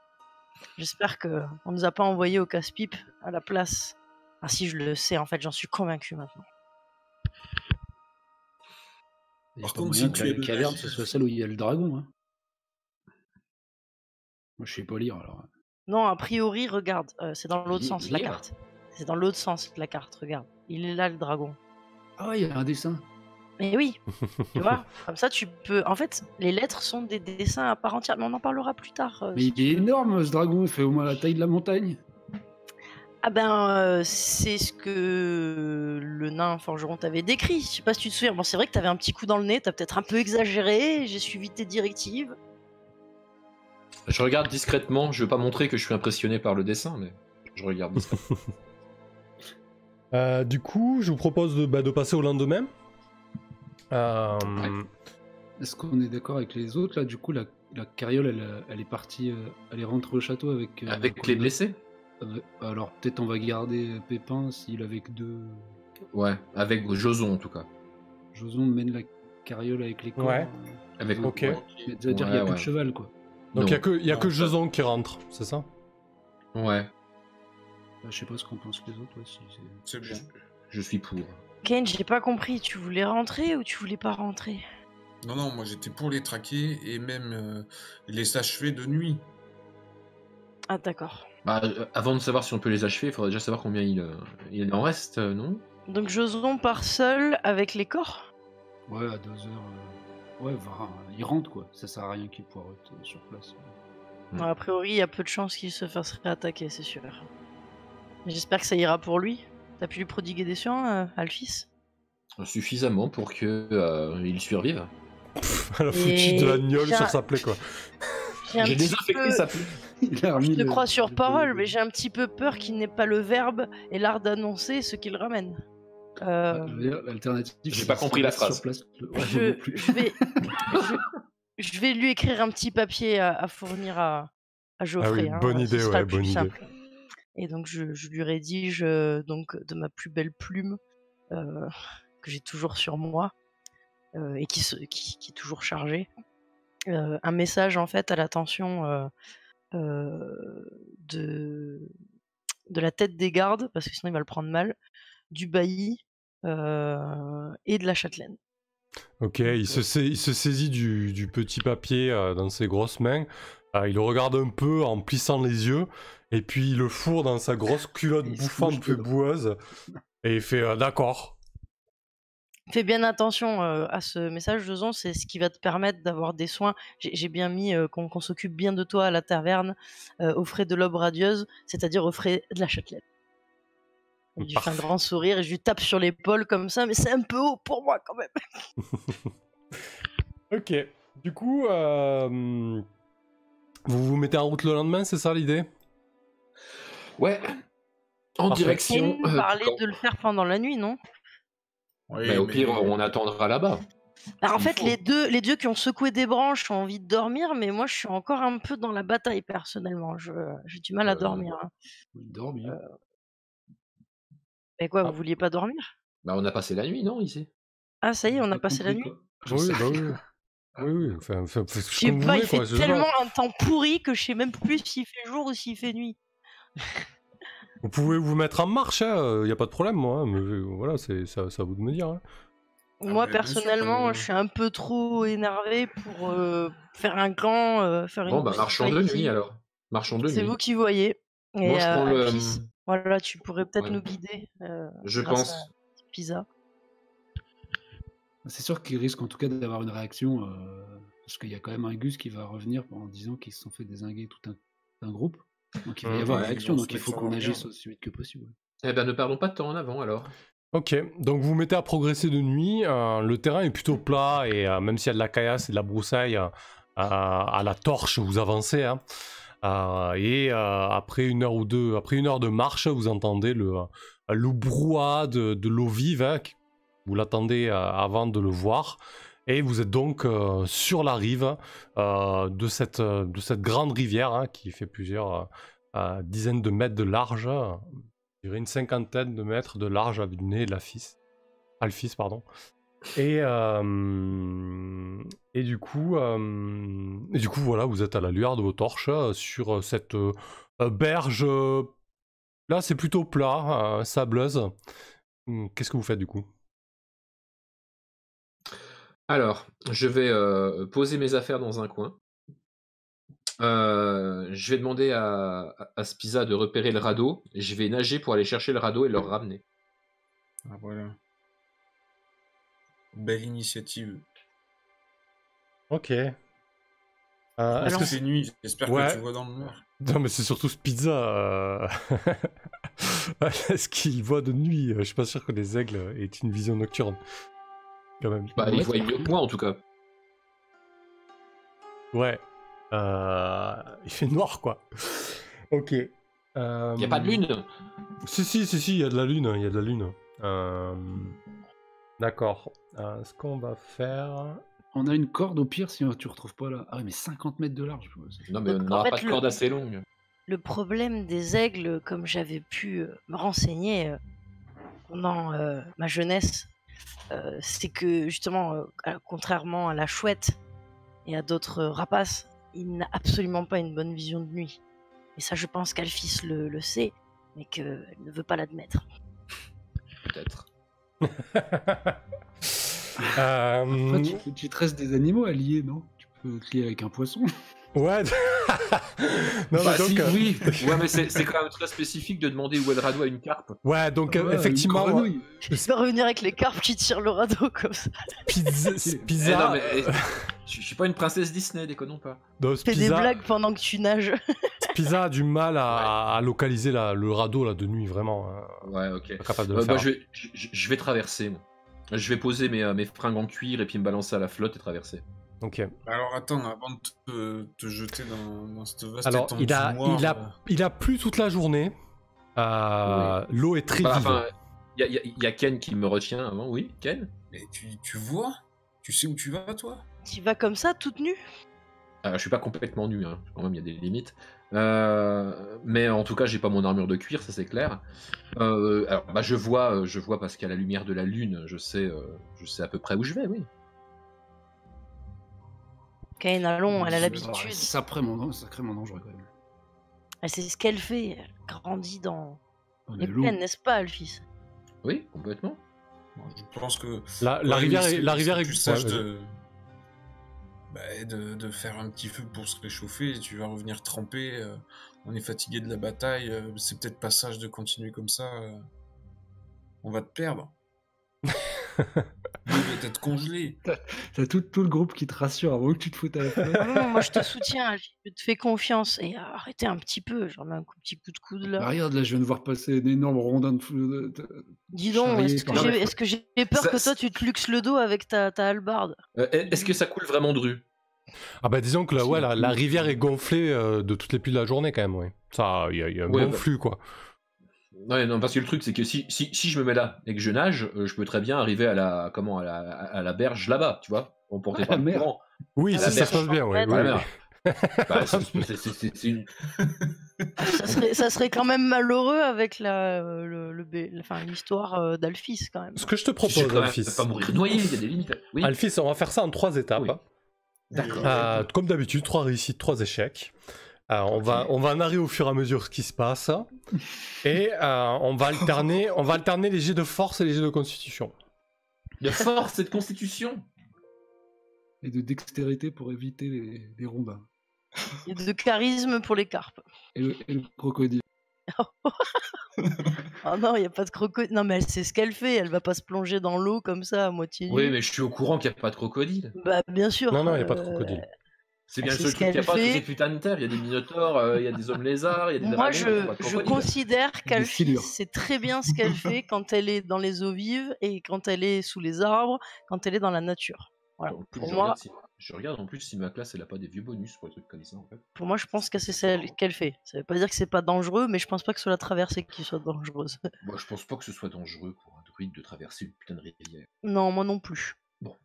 J'espère qu'on nous a pas envoyé au casse-pipe à la place. Ah si, je le sais, en fait, j'en suis convaincu maintenant. Il y a Par pas contre, moyen si que tu es la le caverne nageur- ce soit celle où il y a le dragon. Hein. Moi, je sais pas lire alors. Non, a priori, regarde, c'est dans l'autre sens la Lire. carte. C'est dans l'autre sens la carte, regarde. Il est là le dragon. Ah ouais, il y a un dessin. Mais oui, tu vois, comme ça tu peux... En fait, les lettres sont des dessins à part entière, mais on en parlera plus tard. Mais si il tu est veux. énorme ce dragon, il fait au moins la taille de la montagne. Ah ben, c'est ce que le nain forgeron t'avait décrit. Je sais pas si tu te souviens. Bon, c'est vrai que t'avais un petit coup dans le nez, t'as peut-être un peu exagéré, j'ai suivi tes directives. Je regarde discrètement, je veux pas montrer que je suis impressionné par le dessin, mais je regarde discrètement. Du coup, je vous propose de passer au lendemain. Est-ce qu'on est d'accord avec les autres là? Du coup, la carriole, elle est partie, elle est rentrée au château avec. Avec les blessés? Alors peut-être on va garder Pépin s'il avait que deux. Ouais, avec Joson en tout cas. Joson mène la carriole avec les corps. Ouais. Avec Ok. ouais. C'est-à-dire qu'il n'y a plus de cheval quoi. Donc il Non. n'y a que Non, Jason qui rentre, c'est ça? Ouais, Je sais pas ce qu'en pensent les autres. Ouais, si C'est bon. je suis pour. Kane, j'ai pas compris, tu voulais rentrer ou tu voulais pas rentrer? Non, non, moi j'étais pour les traquer et même les achever de nuit. Ah d'accord. Bah, avant de savoir si on peut les achever, il faudrait déjà savoir combien il en reste, non? Donc Joson part seul avec les corps? Ouais, à 2 heures. Ouais, il rentre quoi. Ça sert à rien qu'il poireute sur place. Mm. A priori, il y a peu de chances qu'il se fasse réattaquer, c'est sûr. Mais j'espère que ça ira pour lui. T'as pu lui prodiguer des soins, Alphys? Suffisamment pour que il survive. Elle a foutu de la gnôle sur sa plaie, quoi. J'ai désinfecté sa plaie. Je te crois sur parole, mais j'ai un petit peu peur qu'il n'ait pas le verbe et l'art d'annoncer ce qu'il ramène. L'alternative. J'ai pas compris la phrase. Sur place. Je vais lui écrire un petit papier à fournir à Geoffrey. Ah oui, bonne idée, ce sera ouais, le plus bonne idée. simple. Et donc je lui rédige donc de ma plus belle plume que j'ai toujours sur moi et qui est toujours chargée. Un message en fait à l'attention de la tête des gardes, parce que sinon il va le prendre mal, du bailli et de la châtelaine. Ok, il se saisit du petit papier dans ses grosses mains, il le regarde un peu en plissant les yeux, et puis il le fourre dans sa grosse culotte bouffante peu boueuse, et il fait d'accord. Fais bien attention à ce message, Joson, c'est ce qui va te permettre d'avoir des soins. J'ai bien mis qu'on s'occupe bien de toi à la taverne, aux frais de l'aube radieuse, c'est-à-dire aux frais de la châtelaine. Je lui fais un grand sourire et je lui tape sur l'épaule comme ça, mais c'est un peu haut pour moi quand même. Ok, du coup, vous vous mettez en route le lendemain, c'est ça l'idée? Ouais. En Parfait. direction. Il parlait de le faire pendant la nuit, non? Oui, Mais au mais- pire, on attendra là-bas. Bah, en Il fait, faut. les dieux qui ont secoué des branches ont envie de dormir, mais moi je suis encore un peu dans la bataille personnellement. J'ai du mal à dormir. Hein. Il dort bien. Mais quoi, Ah. vous vouliez pas dormir? Bah, on a passé la nuit, non, ici? Ah, ça y est, on a passé la nuit? Oui, bah oui. Oui, enfin, Je sais comme vous pas, voulez, il fait quoi, je sais pas. tellement un temps pourri que je sais même plus s'il fait jour ou s'il fait nuit. Vous pouvez vous mettre en marche, y a pas de problème, moi, hein, mais voilà, c'est à vous de me dire. Hein. Moi, personnellement, je suis un peu trop énervé pour faire un clan, faire Bon, une bah, marchons de nuit alors. Marchons de C'est nuit. vous qui voyez. Et Moi, je prends le. Alphys, voilà, tu pourrais peut-être Ouais. nous guider Je grâce pense. à Pisa. C'est sûr qu'ils risquent en tout cas d'avoir une réaction, parce qu'il y a quand même un Gus qui va revenir en disant qu'ils se sont fait dézinguer tout un groupe. Donc il va y avoir Ouais, réaction, ils vont donc se il faut mettre qu'on sur agisse leur aussi vite que possible. Eh ben, ne perdons pas de temps en avant alors. Ok, donc vous mettez à progresser de nuit. Le terrain est plutôt plat et même s'il y a de la caillasse et de la broussaille, à la torche vous avancez. Hein. Après une heure ou deux, après une heure de marche, vous entendez le brouhaha de l'eau vive. Hein. Vous l'attendez avant de le voir. Et vous êtes donc sur la rive de cette grande rivière hein, qui fait plusieurs dizaines de mètres de large. Je dirais une cinquantaine de mètres de large avec du nez de Alphys, pardon. Et du coup, voilà, vous êtes à la lueur de vos torches sur cette berge. Là, c'est plutôt plat, sableuse. Qu'est-ce que vous faites du coup? Alors, je vais poser mes affaires dans un coin. Je vais demander à Spiza de repérer le radeau. Je vais nager pour aller chercher le radeau et le ramener. Ah, voilà. Belle initiative. Ok. Est-ce que c'est nuit? J'espère Ouais. que tu vois dans le noir. Non, mais c'est surtout ce pizza. Est-ce qu'il voit de nuit? Je suis pas sûr que les aigles aient une vision nocturne. Quand même. Bah, il voit mieux que moi en tout cas. Ouais. Il fait noir, quoi. Ok. Il n'y a pas de lune? Si, il y a de la lune. Il y a de la lune. D'accord. Ce qu'on va faire... On a une corde au pire si tu retrouves pas là. Ah oui, mais 50 mètres de large. Non, mais Donc, on en n'aura fait, pas de corde assez longue. Le problème des aigles, comme j'avais pu me renseigner pendant ma jeunesse, c'est que justement, contrairement à la chouette et à d'autres rapaces, il n'a absolument pas une bonne vision de nuit. Et ça, je pense qu'Alphys le sait, mais qu'elle ne veut pas l'admettre. Peut-être. Après, tu te restes des animaux à lier, non? Tu peux te lier avec un poisson. Ouais. Non, Bah, mais donc, si, oui. Ouais, mais c'est quand même très spécifique de demander où est le radeau à une carpe. Ouais, donc Ouais, effectivement, une grenouille. Je vais revenir avec les carpes qui tirent le radeau comme ça. Pizza. Eh non, mais je suis pas une princesse Disney, déconnons pas. Donc, Fais des blagues pendant que tu nages. Pizza a du mal à localiser le radeau là, de nuit, vraiment. Ouais, ok. Pas capable de le faire. Je vais traverser, moi. Je vais poser mes fringues en cuir et puis me balancer à la flotte et traverser. Ok. Alors attends, avant de te jeter dans cette vaste Alors, étendue noire, il a plu toute la journée. Oui. L'eau est très vive. Enfin, il y a Ken qui me retient avant, oui, Ken. mais tu vois? Tu sais où tu vas, toi? Tu vas comme ça, toute nue? Je suis pas complètement nu, hein. Quand même, il y a des limites. Mais en tout cas, j'ai pas mon armure de cuir, ça c'est clair. Alors, bah, je vois parce qu'à la lumière de la lune, je sais à peu près où je vais, oui. Kane, allons, elle a C'est l'habitude. sacrément dangereux quand même. Elle sait ce qu'elle fait. Elle grandit dans On les est lourd. plaines, n'est-ce pas, Alphys? Oui, complètement. Je pense que La ouais, rivière il est... serait- La il rivière serait est... plus sage ouais, de faire un petit feu pour se réchauffer. Et tu vas revenir tremper. On est fatigué de la bataille. C'est peut-être pas sage de continuer comme ça. On va te perdre. Il va être congelé. T'as tout le groupe qui te rassure avant que tu te foutes à la fenêtre. Non, moi je te soutiens, Alphys. Je te fais confiance. Et arrêtez un petit peu. J'en mets un petit coup de coude là. Bah, regarde, là, je viens de voir passer une énorme rondin de Dis donc, charrier par la- est-ce que j'ai peur Ça- que toi tu te luxes le dos avec ta hallebarde? Est-ce que ça coule vraiment de rue? Ah bah disons que la rivière est gonflée de toutes les pluies de la journée quand même, oui. Ça, il y a un Ouais, bon bah. flux, quoi. Ouais, non, parce que le truc, c'est que si je me mets là et que je nage, je peux très bien arriver à la berge là-bas, tu vois, emporté À par la le mer. courant. Oui, À si la ça mer. se passe bien, oui. Ouais, oui, À la oui. mer. Bah, c'est une... Ça serait quand même malheureux avec l'histoire d'Alphys quand même. Ce que je te Je propose, vais quand même Alphys, pas mourir noyé, il y a des limites. Oui, Alphys, on va faire ça en 3 étapes. Oui. d'accord. Comme d'habitude, 3 réussites, 3 échecs. On va narrer au fur et à mesure ce qui se passe. Et on va alterner les jets de force et les jets de constitution. De force et de constitution. Et de dextérité pour éviter les rondins. Et de charisme pour les carpes. Et le crocodile. Oh non, il n'y a pas de crocodile. Non, mais elle sait ce qu'elle fait. Elle va pas se plonger dans l'eau comme ça à moitié nue. Oui, mais je suis au courant qu'il n'y a pas de crocodile. Bah, bien sûr. Non, il n'y a pas de crocodile. C'est bien le seul truc qu'il n'y a pas, toutes ces putains de terre. Il y a des minotaures, il y a des hommes lézards, il y a des Moi, dragons. je considère qu'Alphys sait très bien ce qu'elle fait quand elle est dans les eaux vives et quand elle est sous les arbres, quand elle est dans la nature. Voilà. Pour moi, je regarde en plus si ma classe elle a pas des vieux bonus pour les trucs comme ça en fait. Pour moi, je pense que c'est celle qu'elle fait. Ça veut pas dire que c'est pas dangereux, mais je pense pas que ce soit la traversée qui soit dangereuse. Moi, je pense pas que ce soit dangereux pour un druide de traverser une putain de rivière. Non, moi non plus. Bon.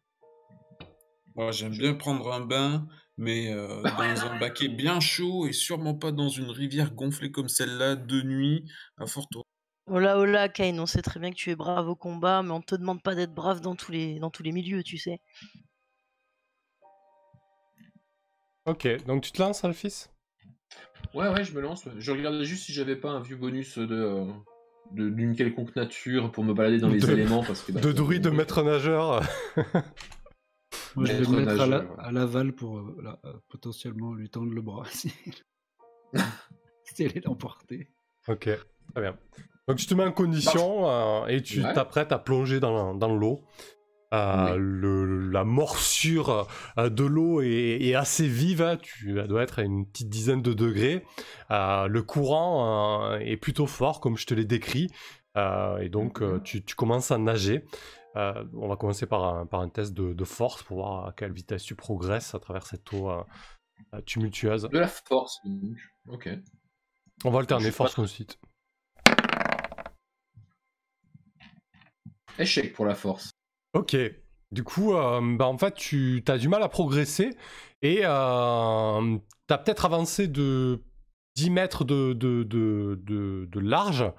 Moi, j'aime bien prendre un bain, mais dans un baquet bien chaud et sûrement pas dans une rivière gonflée comme celle-là de nuit à forte eau. Hola, Kane, on sait très bien que tu es brave au combat, mais on te demande pas d'être brave dans tous les milieux, tu sais. Ok, donc tu te lances, Alphys? Ouais, je me lance. Je regardais juste si j'avais pas un vieux bonus d'une quelconque nature pour me balader dans les éléments. Parce que, de druide de maître nageur. Moi, je vais me mettre à l'aval pour potentiellement lui tendre le bras si elle est emportée. Ok, très bien. Donc tu te mets en condition et tu t'apprêtes à plonger dans l'eau. La morsure de l'eau est assez vive, hein. Elle doit être à une petite dizaine de degrés. Le courant est plutôt fort, comme je te l'ai décrit. Et donc tu commences à nager. On va commencer par un test de force pour voir à quelle vitesse tu progresses à travers cette eau tumultueuse. De la force, ok. On va alterner force conduite. Échec pour la force. Ok, du coup, en fait, tu as du mal à progresser et tu as peut-être avancé de 10 mètres de large,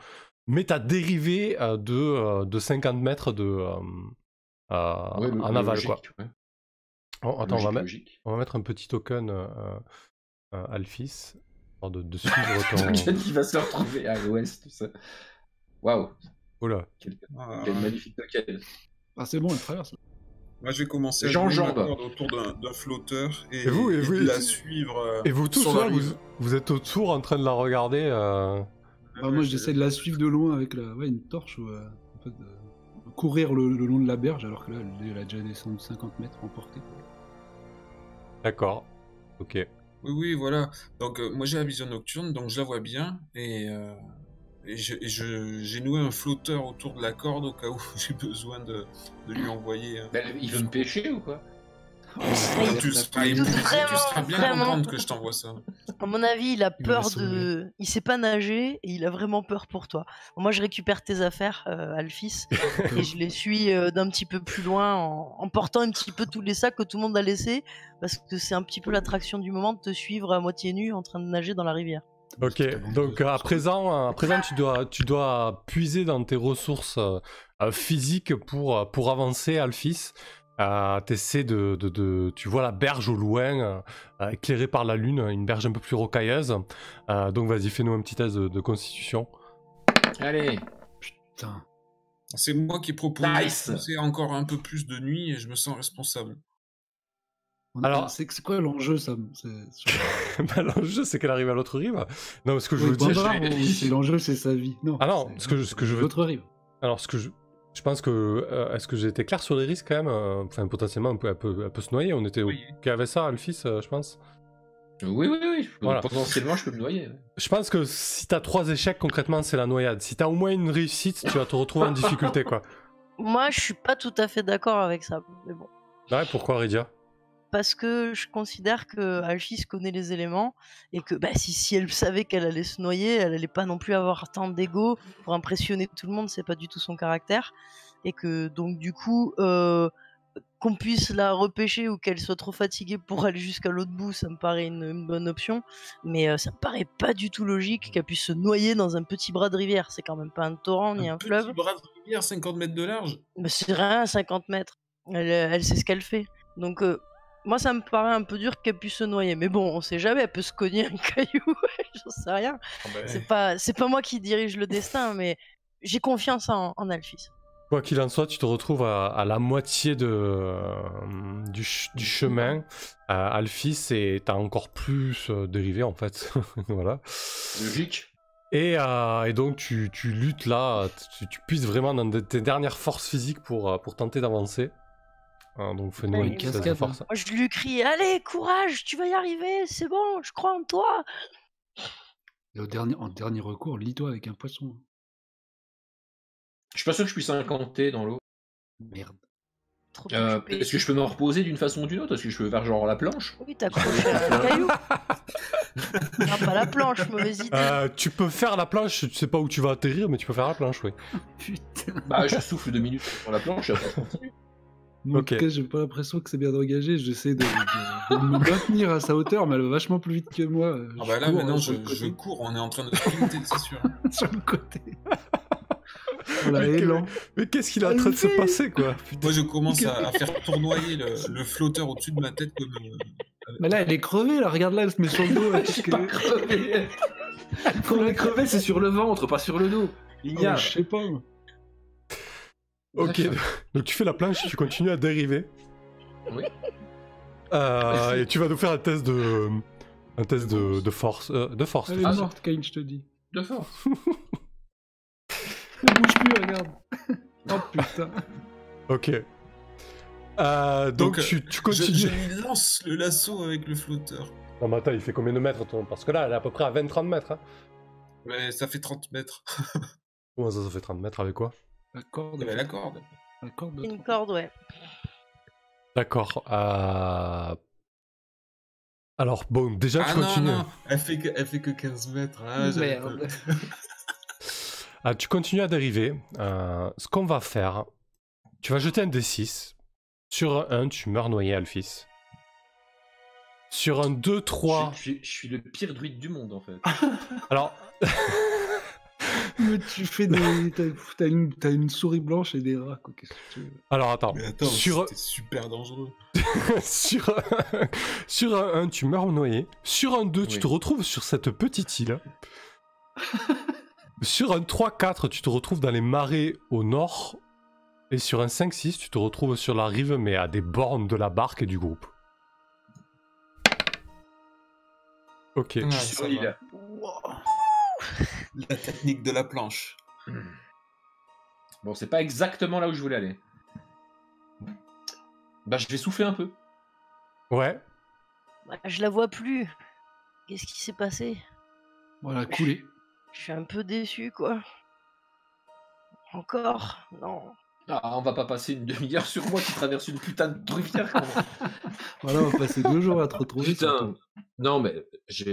mais tu as dérivé de 50 mètres en aval. Logique, quoi. Ouais. Oh, attends, on va mettre un petit token Alphys, de suivre ton... Token qui va se retrouver à l'ouest, tout ça. Waouh. Oula. Quel magnifique token. Ah, c'est bon, elle traverse. Moi, je vais commencer à jouer ma corde autour d'un flotteur et de la suivre. Et vous tous, vous êtes autour en train de la regarder. Moi, j'essaie de la suivre de loin avec une torche ou en fait, de courir le long de la berge, alors que là, elle a déjà descendu 50 mètres en portée. D'accord. Ok. Oui, voilà. Donc, moi, j'ai la vision nocturne, donc je la vois bien et j'ai noué un flotteur autour de la corde au cas où j'ai besoin de lui envoyer. Il veut me pêcher ou quoi? Tu seras bien contente que je t'envoie ça. À mon avis, il a peur de... Il sait pas nager et il a vraiment peur pour toi. Moi, je récupère tes affaires, Alphys, et je les suis d'un petit peu plus loin en portant un petit peu tous les sacs que tout le monde a laissés, parce que c'est un petit peu l'attraction du moment de te suivre à moitié nu en train de nager dans la rivière. Ok, donc à présent tu dois puiser dans tes ressources physiques pour avancer, Alphys. T'essaies tu vois la berge au loin, éclairée par la lune, une berge un peu plus rocailleuse. Donc vas-y, fais-nous un petit test de constitution. Allez. Putain. C'est moi qui propose de passer encore un peu plus de nuit et je me sens responsable. Alors, c'est quoi l'enjeu, ça l'enjeu, c'est qu'elle arrive à l'autre rive. Non, ce que je veux dire, c'est l'enjeu, c'est sa vie. Non. Ah non, ce que je veux. L'autre rive. Alors, je pense que est-ce que j'ai été clair sur les risques quand même enfin, potentiellement, elle peut se noyer. On était au cas avec ça, Alphys, je pense. Oui. Voilà. Potentiellement, je peux me noyer. Je pense que si t'as 3 échecs, concrètement, c'est la noyade. Si t'as au moins une réussite, tu vas te retrouver en difficulté, quoi. Moi, je suis pas tout à fait d'accord avec ça, mais bon. Ouais, pourquoi, Rydia? Parce que je considère que Alphys connaît les éléments et que si elle savait qu'elle allait se noyer, elle allait pas non plus avoir tant d'ego pour impressionner tout le monde, c'est pas du tout son caractère. Et que donc du coup, qu'on puisse la repêcher ou qu'elle soit trop fatiguée pour aller jusqu'à l'autre bout, ça me paraît une bonne option. Mais ça me paraît pas du tout logique qu'elle puisse se noyer dans un petit bras de rivière. C'est quand même pas un torrent ni un fleuve. Un petit bras de rivière, 50 mètres de large. Mais c'est rien, 50 mètres. Elle sait ce qu'elle fait. Donc... moi, ça me paraît un peu dur qu'elle puisse se noyer. Mais bon, on sait jamais, elle peut se cogner un caillou, j'en sais rien. C'est pas moi qui dirige le destin, mais j'ai confiance en Alphys. Quoi qu'il en soit, tu te retrouves à la moitié du chemin. Alphys, et t'as encore plus dérivé en fait. Voilà. Logique. Et donc tu luttes là, tu puisses vraiment dans tes dernières forces physiques pour tenter d'avancer. Donc fais-nous une cascade. Force. Moi je lui crie, allez, courage, tu vas y arriver, c'est bon, je crois en toi. Et en dernier recours, lis-toi avec un poisson. Je suis pas sûr que je puisse incanter dans l'eau. Merde. Est-ce que je peux me reposer d'une façon ou d'une autre? Est-ce que je peux faire genre la planche? Oui, t'as accroché à un caillou. Ah, pas la planche, mauvaise idée. Tu peux faire la planche, tu sais pas où tu vas atterrir, mais tu peux faire la planche, oui. Putain. Bah, je souffle 2 minutes sur la planche et après je continue. Moi, en tout cas, j'ai pas l'impression que c'est bien engagé. J'essaie de me maintenir à sa hauteur, mais elle va vachement plus vite que moi. Ah bah là, maintenant, je cours, on est en train de sprinter, c'est sûr. Sur le côté. Voilà, élan. Mais qu'est-ce qu'il est en train de se passer, quoi? Moi, je commence à faire tournoyer le flotteur au-dessus de ma tête comme... Mais là, elle est crevée, là. Regarde là, elle se met sur le dos. Je suis pas crevé. Quand elle est crevée, c'est sur le ventre, pas sur le dos. Je sais pas. Ok, donc tu fais la planche, tu continues à dériver. Oui. Et tu vas nous faire un test de force. De force. Elle est morte, Cain, je te dis. De force. Elle bouge plus, regarde. Oh putain. Ok. Donc tu continues. Je lui lance le lasso avec le flotteur. Non mais attends, il fait combien de mètres ton... Parce que là, elle est à peu près à 20-30 mètres. Hein. Mais ça fait 30 mètres. Comment ça fait 30 mètres avec quoi? La corde. La corde. La corde. Une corde, ouais. D'accord. Alors bon, déjà tu continues. Non, elle fait que 15 mètres. Ah, merde. Tu continues à dériver. Ce qu'on va faire, tu vas jeter un D6. Sur un 1, tu meurs noyé, Alphys. Sur un 2, 3... Je suis le pire druide du monde, en fait. Alors... Mais tu fais des... T'as une souris blanche et des rats, quoi. Qu'est-ce que tu veux? Alors, attends. Mais attends, c'était super dangereux. sur un 1, tu meurs noyé. Sur un 2, tu te retrouves sur cette petite île. Sur un 3, 4, tu te retrouves dans les marais au nord. Et sur un 5, 6, tu te retrouves sur la rive, mais à des bornes de la barque et du groupe. Ok. Je suis sur l'île. La technique de la planche. Bon, c'est pas exactement là où je voulais aller. Bah, je vais souffler un peu. Ouais. Bah, je la vois plus. Qu'est-ce qui s'est passé? Voilà, coulé. Je suis un peu déçu, quoi. Encore? Non. Ah, on va pas passer une demi-heure sur moi qui traverse une putain de rivière. Voilà, on va passer 2 jours à te retrouver. Putain. Non, mais je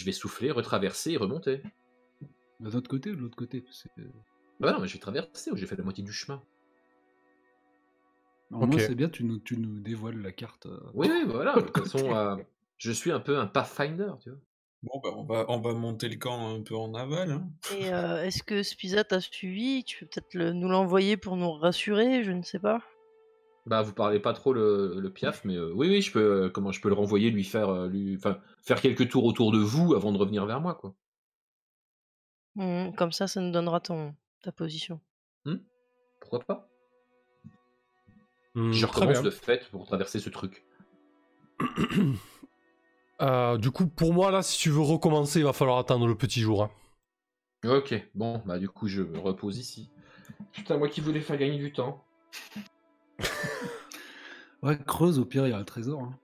vais souffler, retraverser et remonter. De notre côté ou de l'autre côté? Bah non, mais je vais traverser, j'ai fait la moitié du chemin. Au moins, c'est bien, tu nous dévoiles la carte. Oui, voilà. De toute façon, je suis un peu un Pathfinder, tu vois. Bon, bah, on va monter le camp un peu en aval. Hein. Et est-ce que Spiza t'a suivi? Tu peux peut-être nous l'envoyer pour nous rassurer, je ne sais pas. Bah, vous parlez pas trop le piaf, mais oui, je peux le renvoyer, lui faire quelques tours autour de vous avant de revenir vers moi, quoi. Comme ça nous donnera ta position. Pourquoi pas? Je recommence le fait pour traverser ce truc. Du coup, pour moi, là, si tu veux recommencer, il va falloir attendre le petit jour. Hein. Ok, bon, bah du coup, je me repose ici. Putain, moi qui voulais faire gagner du temps. Ouais, creuse, au pire, il y a un trésor. Hein.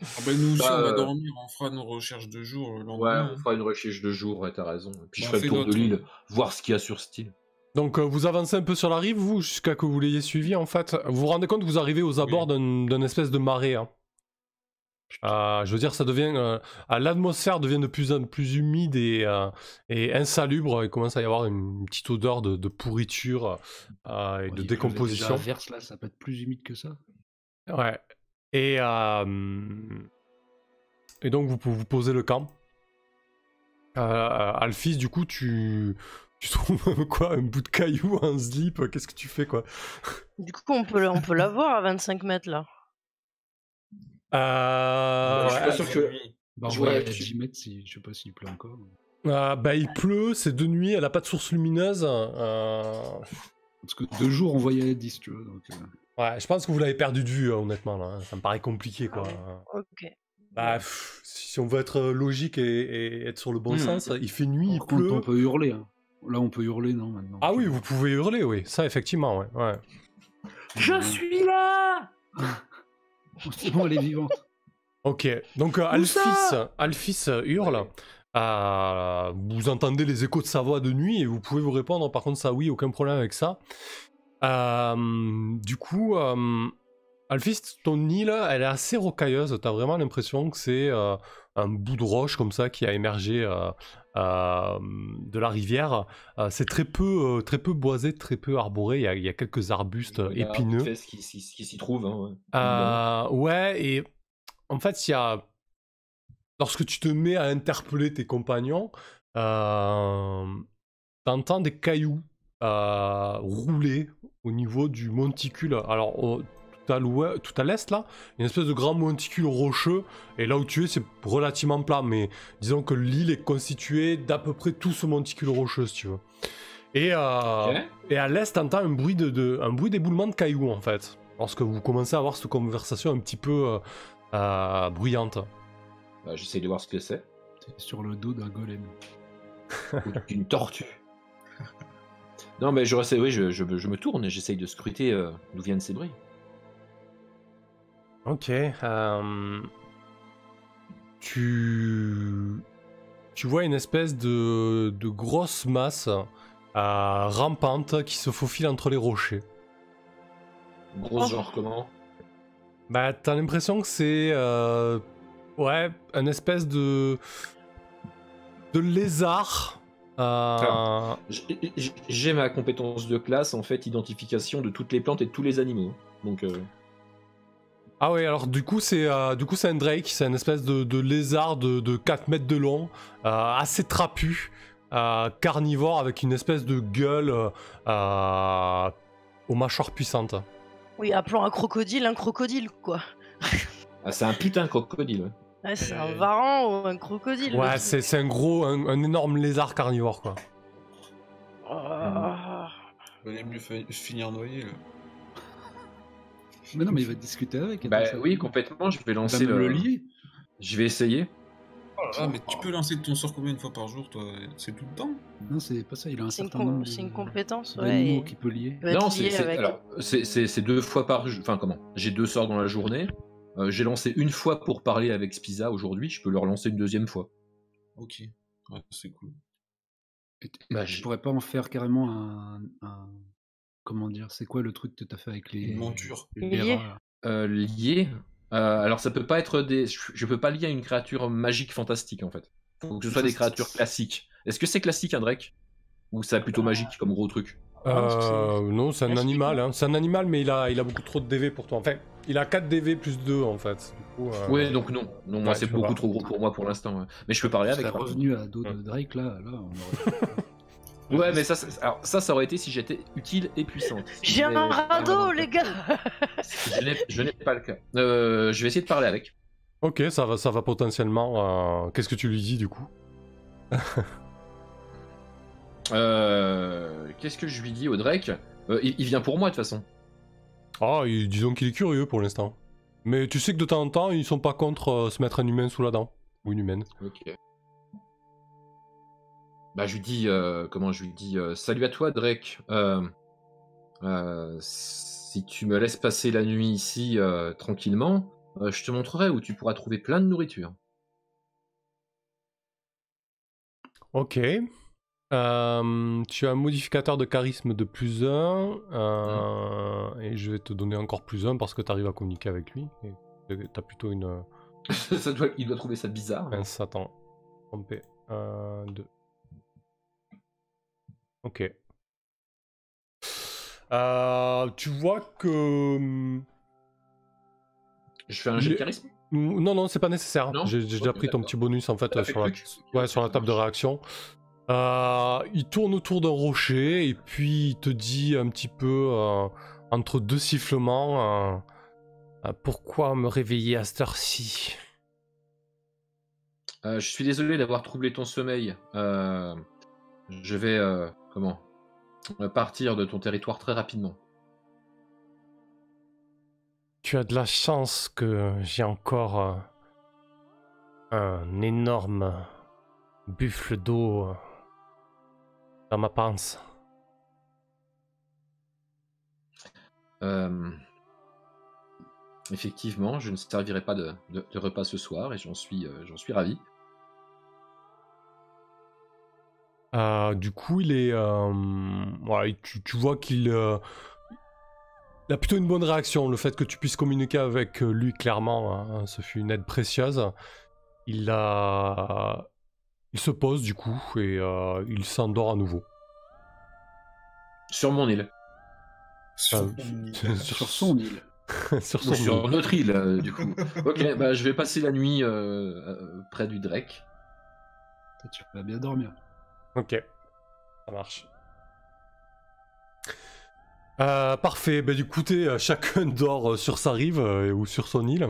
Ah bah nous aussi, on va dormir, on fera nos recherches de jour. Ouais, on fera une recherche de jour, ouais, t'as raison. Puis je ferai le tour de l'île, voir ce qu'il y a sur cette île. Donc vous avancez un peu sur la rive, vous, jusqu'à que vous l'ayez suivi, en fait. Vous vous rendez compte que vous arrivez aux abords d'un espèce de marais. Hein. Je veux dire, ça devient... l'atmosphère devient de plus en plus humide et insalubre. Il commence à y avoir une petite odeur de pourriture et de décomposition. L'inverse, là, ça peut être plus humide que ça. Ouais. Et donc, vous posez le camp. Alphys, du coup, tu trouves quoi? Un bout de caillou, un slip? Qu'est-ce que tu fais, quoi? Du coup, on peut l'avoir à 25 mètres, là. Je suis pas sûr que... Bah, je vois à 10 mètres, je sais pas s'il pleut encore. Bah, il pleut, c'est de nuit, elle a pas de source lumineuse. Parce que 2 jours, on voyait 10, tu vois. Donc, Ouais, je pense que vous l'avez perdu de vue, honnêtement. Là. Ça me paraît compliqué, quoi. Ok. Bah, si on veut être logique et être sur le bon sens, il fait nuit, il par contre, pleut. on peut hurler. Hein. Là, on peut hurler, non, maintenant. Ah oui, vous pouvez hurler, oui. Ça, effectivement, ouais. Je suis là. C'est bon, elle est vivante. Ok, donc Alphys hurle. Vous entendez les échos de sa voix de nuit et vous pouvez vous répondre. Par contre, ça, oui, aucun problème avec ça. Du coup, Alphys, ton île, elle est assez rocailleuse. T'as vraiment l'impression que c'est un bout de roche comme ça qui a émergé de la rivière. C'est très peu boisé, très peu arboré. Il y a quelques arbustes épineux. Il y a ce qui s'y trouve. Hein, ouais, et en fait, il y a... Lorsque tu te mets à interpeller tes compagnons, t'entends des cailloux rouler au niveau du monticule. Alors, tout à l'est, là, une espèce de grand monticule rocheux, et là où tu es, c'est relativement plat, mais disons que l'île est constituée d'à peu près tout ce monticule rocheux, si tu veux. Et à l'est, t'entends un bruit d'éboulement de cailloux, en fait, lorsque vous commencez à avoir cette conversation un petit peu bruyante. Bah, j'essaye de voir ce que c'est. C'est sur le dos d'un golem. Ou d'une tortue. Non, mais je me tourne et j'essaye de scruter d'où viennent ces bruits. Ok. Tu vois une espèce de grosse masse rampante qui se faufile entre les rochers. Grosse genre comment? Bah, t'as l'impression que c'est... ouais, un espèce de lézard. Alors, j'ai ma compétence de classe, en fait, identification de toutes les plantes et de tous les animaux. Donc... Ah ouais, alors du coup c'est un drake, c'est une espèce de lézard de 4 mètres de long, assez trapu, carnivore avec une espèce de gueule aux mâchoires puissantes. Oui, appelons un crocodile, quoi. Ah, c'est un putain de crocodile, ouais. Ouais, c'est un varan ou un crocodile. Ouais, c'est un énorme lézard carnivore, quoi. Il mieux finir noyé, là. Mais non, mais il va discuter avec. Bah oui, complètement, je vais lancer le lier. Je vais essayer. Oh là là, mais tu peux lancer ton sort combien de fois par jour, toi? C'est tout le temps? Non, c'est pas ça, il a un certain nombre. C'est une compétence, d'animaux qu'il peut lier. Non, c'est 2 fois par jour. Enfin, comment? J'ai 2 sorts dans la journée. J'ai lancé une fois pour parler avec Spiza aujourd'hui, je peux le relancer une 2e fois. Ok, ouais, c'est cool. Je pourrais pas en faire carrément un... Comment dire? C'est quoi le truc que t'as fait avec les... Une monture. Lié. Lié. Alors ça peut pas être des... Je peux pas lier à une créature magique fantastique en fait. Faut que ce soit des créatures classiques. Est-ce que c'est classique un Drake? Ou c'est plutôt magique comme gros truc? Non, c'est un animal. Hein. C'est un animal, mais il a beaucoup trop de DV pour toi. Enfin, il a 4 DV plus 2 en fait. Du coup, ouais, donc non. Non, moi c'est beaucoup trop gros pour moi pour l'instant. Ouais. Mais je peux parler avec. Revenu à dos de Drake là on aurait... Ouais, mais ça aurait été si j'étais utile et puissante. J'ai un radeau, les gars. Je n'ai pas le cas. Je vais essayer de parler avec. Ok, ça va potentiellement... Qu'est-ce que tu lui dis du coup? Qu'est-ce que je lui dis au Drake? Il vient pour moi de toute façon. Ah, disons qu'il est curieux pour l'instant. Mais tu sais que de temps en temps, ils sont pas contre se mettre un humain sous la dent. Ou une humaine. Ok. Bah, je lui dis, salut à toi, Drake. Si tu me laisses passer la nuit ici tranquillement, je te montrerai où tu pourras trouver plein de nourriture. Ok. Tu as un modificateur de charisme de +1. Et je vais te donner encore +1 parce que tu arrives à communiquer avec lui. Et t'as plutôt une... Il doit trouver ça bizarre. Mince, attends. Trompé. 2. Ok. Tu vois que... Je fais un jet de charisme? Non, c'est pas nécessaire. J'ai déjà pris ton petit bonus en fait sur la table de réaction. Il tourne autour d'un rocher et puis il te dit un petit peu entre 2 sifflements pourquoi me réveiller à cette heure-ci? Je suis désolé d'avoir troublé ton sommeil. Je vais... comment? partir de ton territoire très rapidement. Tu as de la chance que j'ai encore un énorme buffle d'eau dans ma panse. Effectivement, je ne servirai pas de repas ce soir et j'en suis ravi. Du coup, il est, ouais, tu vois qu'il a plutôt une bonne réaction. Le fait que tu puisses communiquer avec lui, clairement, hein, ce fut une aide précieuse. Il se pose du coup et il s'endort à nouveau. Sur mon île. Sur son île. Sur notre île, du coup. Ok, bah je vais passer la nuit près du Drake. Tu vas bien dormir. Ok, ça marche. Parfait, bah du coup chacun dort sur sa rive ou sur son île.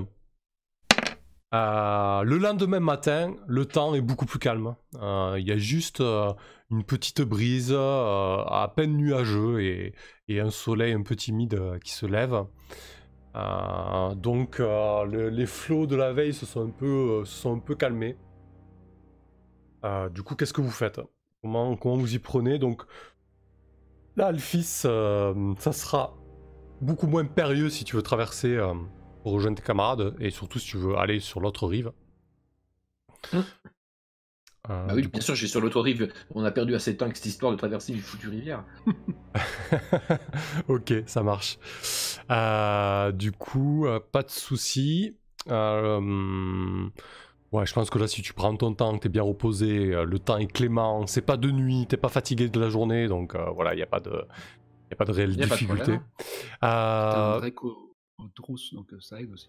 Le lendemain matin, le temps est beaucoup plus calme. Il y a juste une petite brise, à peine nuageux et un soleil un peu timide qui se lève. Donc les flots de la veille se sont un peu calmés. Du coup, qu'est-ce que vous faites ? Comment vous y prenez ? Donc là, Alphys, ça sera beaucoup moins périlleux si tu veux traverser pour rejoindre tes camarades, et surtout si tu veux aller sur l'autre rive. Bah oui, bien sûr, je suis sur l'autre rive. On a perdu assez de temps avec cette histoire de traverser une foutue rivière. Ok, ça marche. Du coup, pas de soucis. Ouais, je pense que là, si tu prends ton temps, que t'es bien reposé, le temps est clément, c'est pas de nuit, t'es pas fatigué de la journée, donc voilà, il n'y a pas de réelle difficulté. T'as un break au trousse, donc ça aide aussi.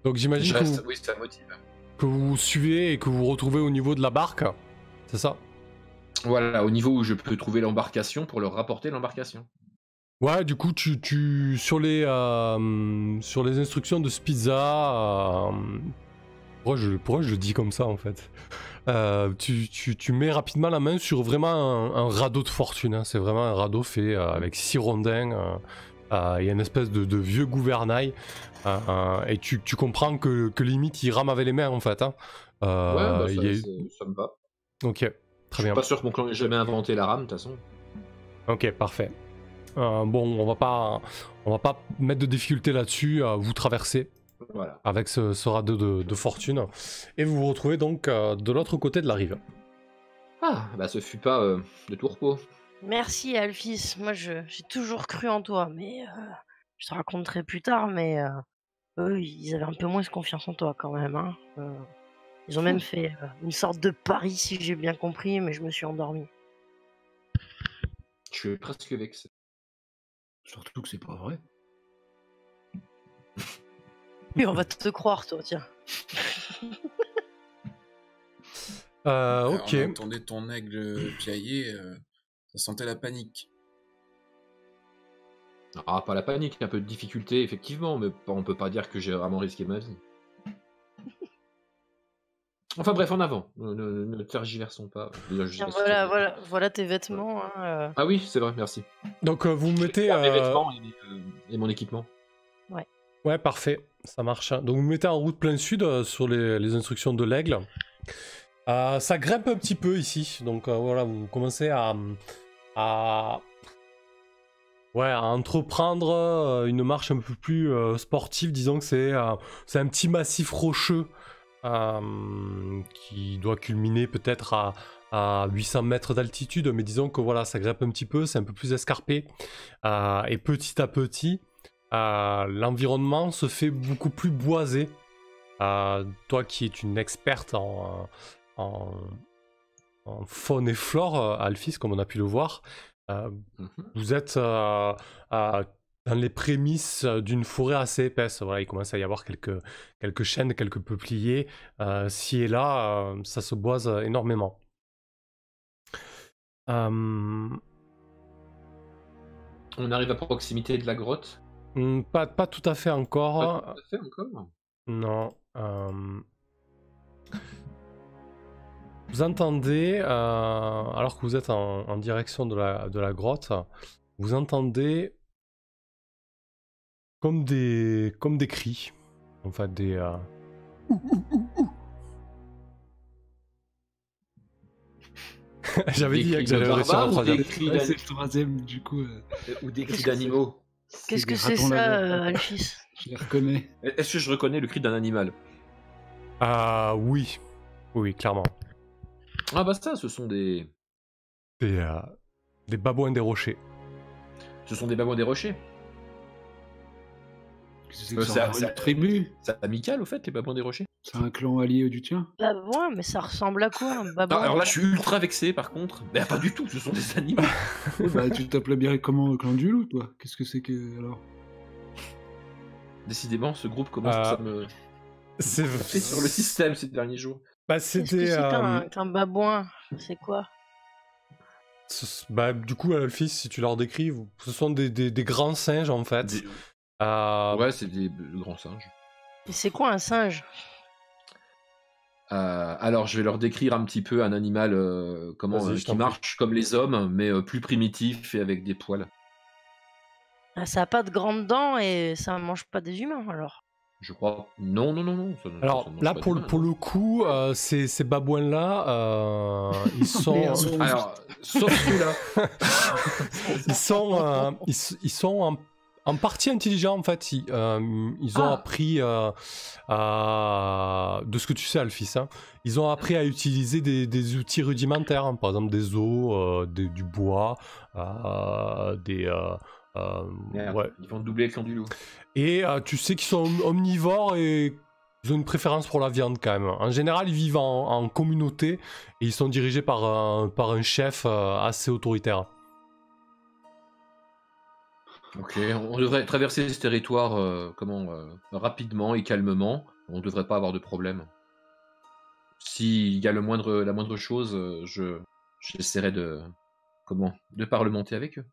Donc j'imagine oui, ça motive. Que vous suivez et que vous retrouvez au niveau de la barque, c'est ça ? Voilà, au niveau où je peux trouver l'embarcation pour leur rapporter l'embarcation. Ouais, du coup, tu sur les instructions de Spiza, pourquoi je le dis comme ça en fait, tu mets rapidement la main sur vraiment un radeau de fortune, hein. C'est vraiment un radeau fait avec 6 rondins, et une espèce de vieux gouvernail, et tu comprends que limite il rame avec les mains en fait, hein. Ouais, bah ça me va. Ok, très bien. Je suis pas sûr que mon clan ait jamais inventé la rame de toute façon. Ok, parfait. Bon, on va pas mettre de difficulté là-dessus, vous traversez. Voilà. Avec ce radeau de fortune. Et vous vous retrouvez donc de l'autre côté de la rive. Ah, bah ce fut pas de tout repos. Merci Alphys, moi j'ai toujours cru en toi, mais je te raconterai plus tard, mais eux ils avaient un peu moins confiance en toi quand même, hein. Ils ont même fait une sorte de pari si j'ai bien compris, mais je me suis endormi. Je suis presque vexé. Surtout que c'est pas vrai. Oui, on va te croire, toi, tiens. Ok. On entendait ton aigle piailler, ça sentait la panique. Ah, pas la panique, un peu de difficulté, effectivement, mais on peut pas dire que j'ai vraiment risqué ma vie. Enfin bref, en avant, ne tergiversons pas. Voilà tes vêtements. Hein, Ah oui, c'est vrai, merci. Donc vous mettez... Mes vêtements et mon équipement. Ouais. Ouais, parfait, ça marche. Donc vous mettez en route plein sud sur les instructions de l'aigle. Ça grimpe un petit peu ici, donc voilà, vous commencez à entreprendre une marche un peu plus sportive. Disons que c'est un petit massif rocheux qui doit culminer peut-être à 800 mètres d'altitude, mais disons que voilà, ça grimpe un petit peu, c'est un peu plus escarpé, et petit à petit, l'environnement se fait beaucoup plus boisé. Toi qui es une experte en faune et flore, Alphys, comme on a pu le voir, vous êtes dans les prémices d'une forêt assez épaisse. Voilà, il commence à y avoir quelques chênes, quelques peupliers. Ci et là, ça se boise énormément. On arrive à proximité de la grotte ? Pas tout à fait encore. Pas tout à fait encore ? Non. vous entendez, alors que vous êtes en direction de la grotte, vous entendez comme des cris, en fait, des... J'avais dit que j'allais réussir à troisième. C'est le troisième, du coup. Ou des cris d'animaux. Qu'est-ce que c'est ça, Alphys? Je les reconnais. Est-ce que je reconnais le cri d'un animal? Oui. Oui, clairement. Ah bah ça, ce sont des babouins des rochers. Ce sont des babouins des rochers. C'est une tribu. C'est amical au fait, les babouins des rochers. C'est un clan allié du tien. Babouin, mais ça ressemble à quoi un babouin? Alors là, je suis ultra vexé par contre. Mais pas du tout, ce sont des animaux. Bah, tu t'appelles bien comment le clan du loup, toi? Qu'est-ce que c'est que alors? Décidément, ce groupe commence à me. C'est sur le système ces derniers jours. Bah, c'était. qu'un babouin? C'est quoi? Bah, du coup, Alphys, si tu leur décris, ce sont des grands singes en fait. Ouais, c'est des grands singes. Et c'est quoi un singe? Alors, je vais leur décrire un petit peu un animal qui marche comme les hommes, mais plus primitif et avec des poils. Ah, ça a pas de grandes dents et ça mange pas des humains alors? Je crois. Non. Alors là, pour le coup, ces babouins-là, ils sont. Alors, sauf celui-là. ils sont en partie intelligents en fait. Ils ont appris, de ce que tu sais, Alphys, hein, ils ont appris à utiliser des outils rudimentaires, hein, par exemple des os, du bois, ouais. Ils vont doubler le clan du loup. Et tu sais qu'ils sont omnivores et ils ont une préférence pour la viande quand même. En général, ils vivent en communauté et ils sont dirigés par un chef assez autoritaire. Ok, on devrait traverser ce territoire rapidement et calmement. On ne devrait pas avoir de problème. S'il y a la moindre chose, j'essaierai de parlementer avec eux.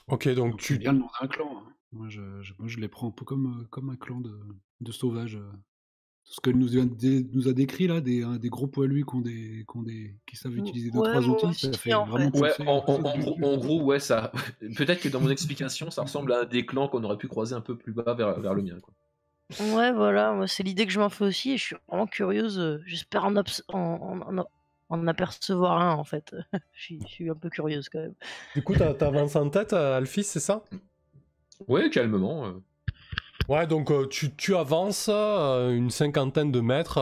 Ok, donc tu viens de demander un clan. Hein. Moi, je les prends un peu comme un clan de sauvages. Ce que nous a décrit là, des gros poilus qui savent utiliser 2-3 outils, ça fait vraiment penser. En gros, ouais, ça. Peut-être que dans mon explication, ça ressemble à des clans qu'on aurait pu croiser un peu plus bas vers le mien, quoi. Ouais, voilà, moi c'est l'idée que je m'en fais aussi et je suis vraiment curieuse. J'espère en apercevoir un en fait. Je suis un peu curieuse quand même. Du coup, t'avances en tête, Alphys, c'est ça? Ouais, calmement. Ouais, donc tu avances une cinquantaine de mètres,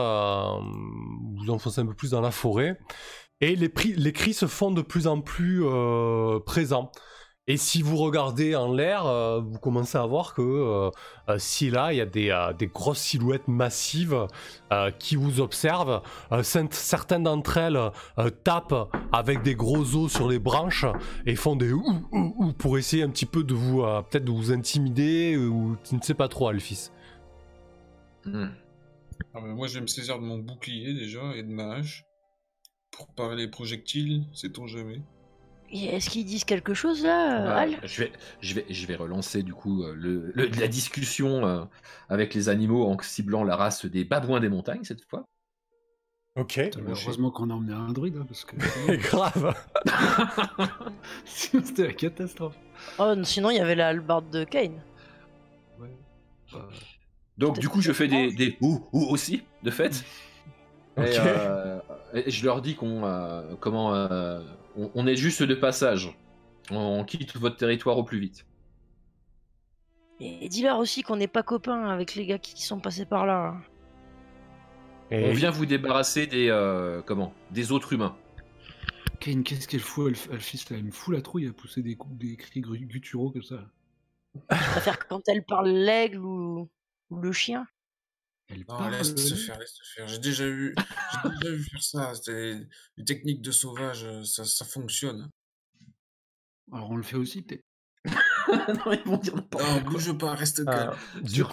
vous enfoncez un peu plus dans la forêt, et les cris se font de plus en plus présents. Et si vous regardez en l'air, vous commencez à voir que si et là, il y a des grosses silhouettes massives qui vous observent. Certaines d'entre elles tapent avec des gros os sur les branches et font des ou pour essayer un petit peu de vous peut-être de vous intimider ou tu ne sais pas trop, Alphys. Moi, je vais me saisir de mon bouclier déjà et de ma hache pour parer les projectiles, sait-on jamais. Et est-ce qu'ils disent quelque chose là, Al? Je vais relancer du coup la discussion avec les animaux en ciblant la race des babouins des montagnes cette fois. Ok. Heureusement qu'on a emmené un druide hein, parce que. Grave. Sinon c'était la catastrophe. Oh, sinon il y avait la hallebarde de Kane. Ouais. Donc du coup je fais des ou aussi de fait. Okay. Et je leur dis qu'on on est juste de passage. On quitte votre territoire au plus vite. Et dis-leur aussi qu'on n'est pas copains avec les gars qui sont passés par là. Et... On vient vous débarrasser des autres humains. Kane, qu'est-ce qu'elle fout, Alphys, elle me fout la trouille à pousser des cris gutturaux comme ça. Je préfère quand elle parle l'aigle ou le chien. Laisse se faire. J'ai déjà vu faire ça. C'est une technique de sauvage, ça fonctionne. Alors on le fait aussi peut-être. Non, ils vont dire n'importe quoi. Bouge pas, reste calme. Du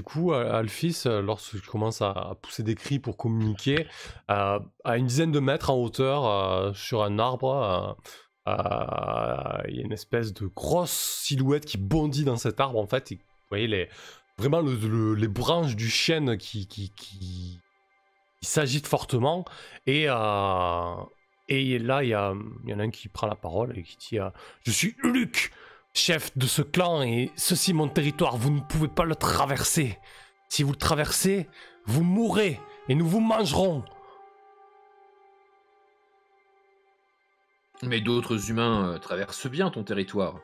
coup, Alphys, lorsque tu commences à pousser des cris pour communiquer, à une dizaine de mètres en hauteur, sur un arbre, il y a une espèce de grosse silhouette qui bondit dans cet arbre en fait. Et, vous voyez vraiment les branches du chêne qui il s'agite fortement et là il y en a un qui prend la parole et qui dit je suis Luc, chef de ce clan et ceci est mon territoire, vous ne pouvez pas le traverser. Si vous le traversez, vous mourrez et nous vous mangerons. Mais d'autres humains traversent bien ton territoire.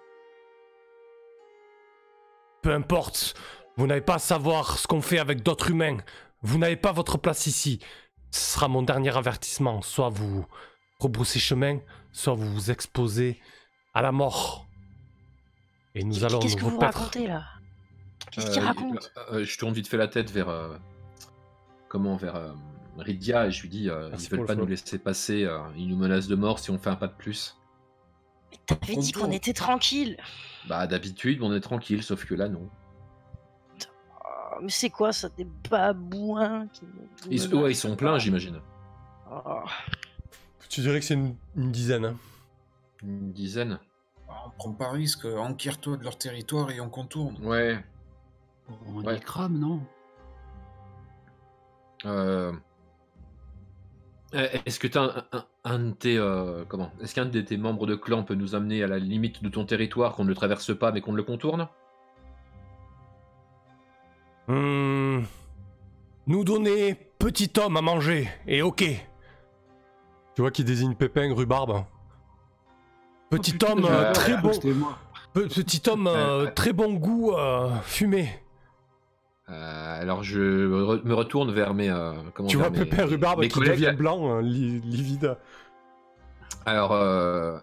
Peu importe, vous n'avez pas à savoir ce qu'on fait avec d'autres humains. Vous n'avez pas votre place ici. Ce sera mon dernier avertissement. Soit vous rebroussez chemin, soit vous vous exposez à la mort. Et nous allons Qu'est-ce que vous repaître. racontez là? Qu'est-ce qu'il raconte? Je tourne vite fait la tête vers Rydia et je lui dis ils veulent pas nous laisser passer, ils nous menacent de mort si on fait un pas de plus. Mais t'avais dit qu'on était tranquille. Bah d'habitude on est tranquille, sauf que là non. Oh, mais c'est quoi ça, des babouins qui... Ils sont pleins, j'imagine. Oh. Tu dirais que c'est une dizaine. Hein. Une dizaine. On prend pas risque, enquiert-toi de leur territoire et on contourne. Ouais. On les crame, non? Est-ce que un de tes est-ce qu'un de tes membres de clan peut nous amener à la limite de ton territoire, qu'on ne le traverse pas mais qu'on le contourne? Nous donner petit homme à manger et ok. Tu vois qu'il désigne Pépin rhubarbe. Petit homme très bon. Petit homme très bon goût fumé. Alors je me retourne vers mes tu vois Pépin rhubarbe qui collègues. devient blanc, livide. Alors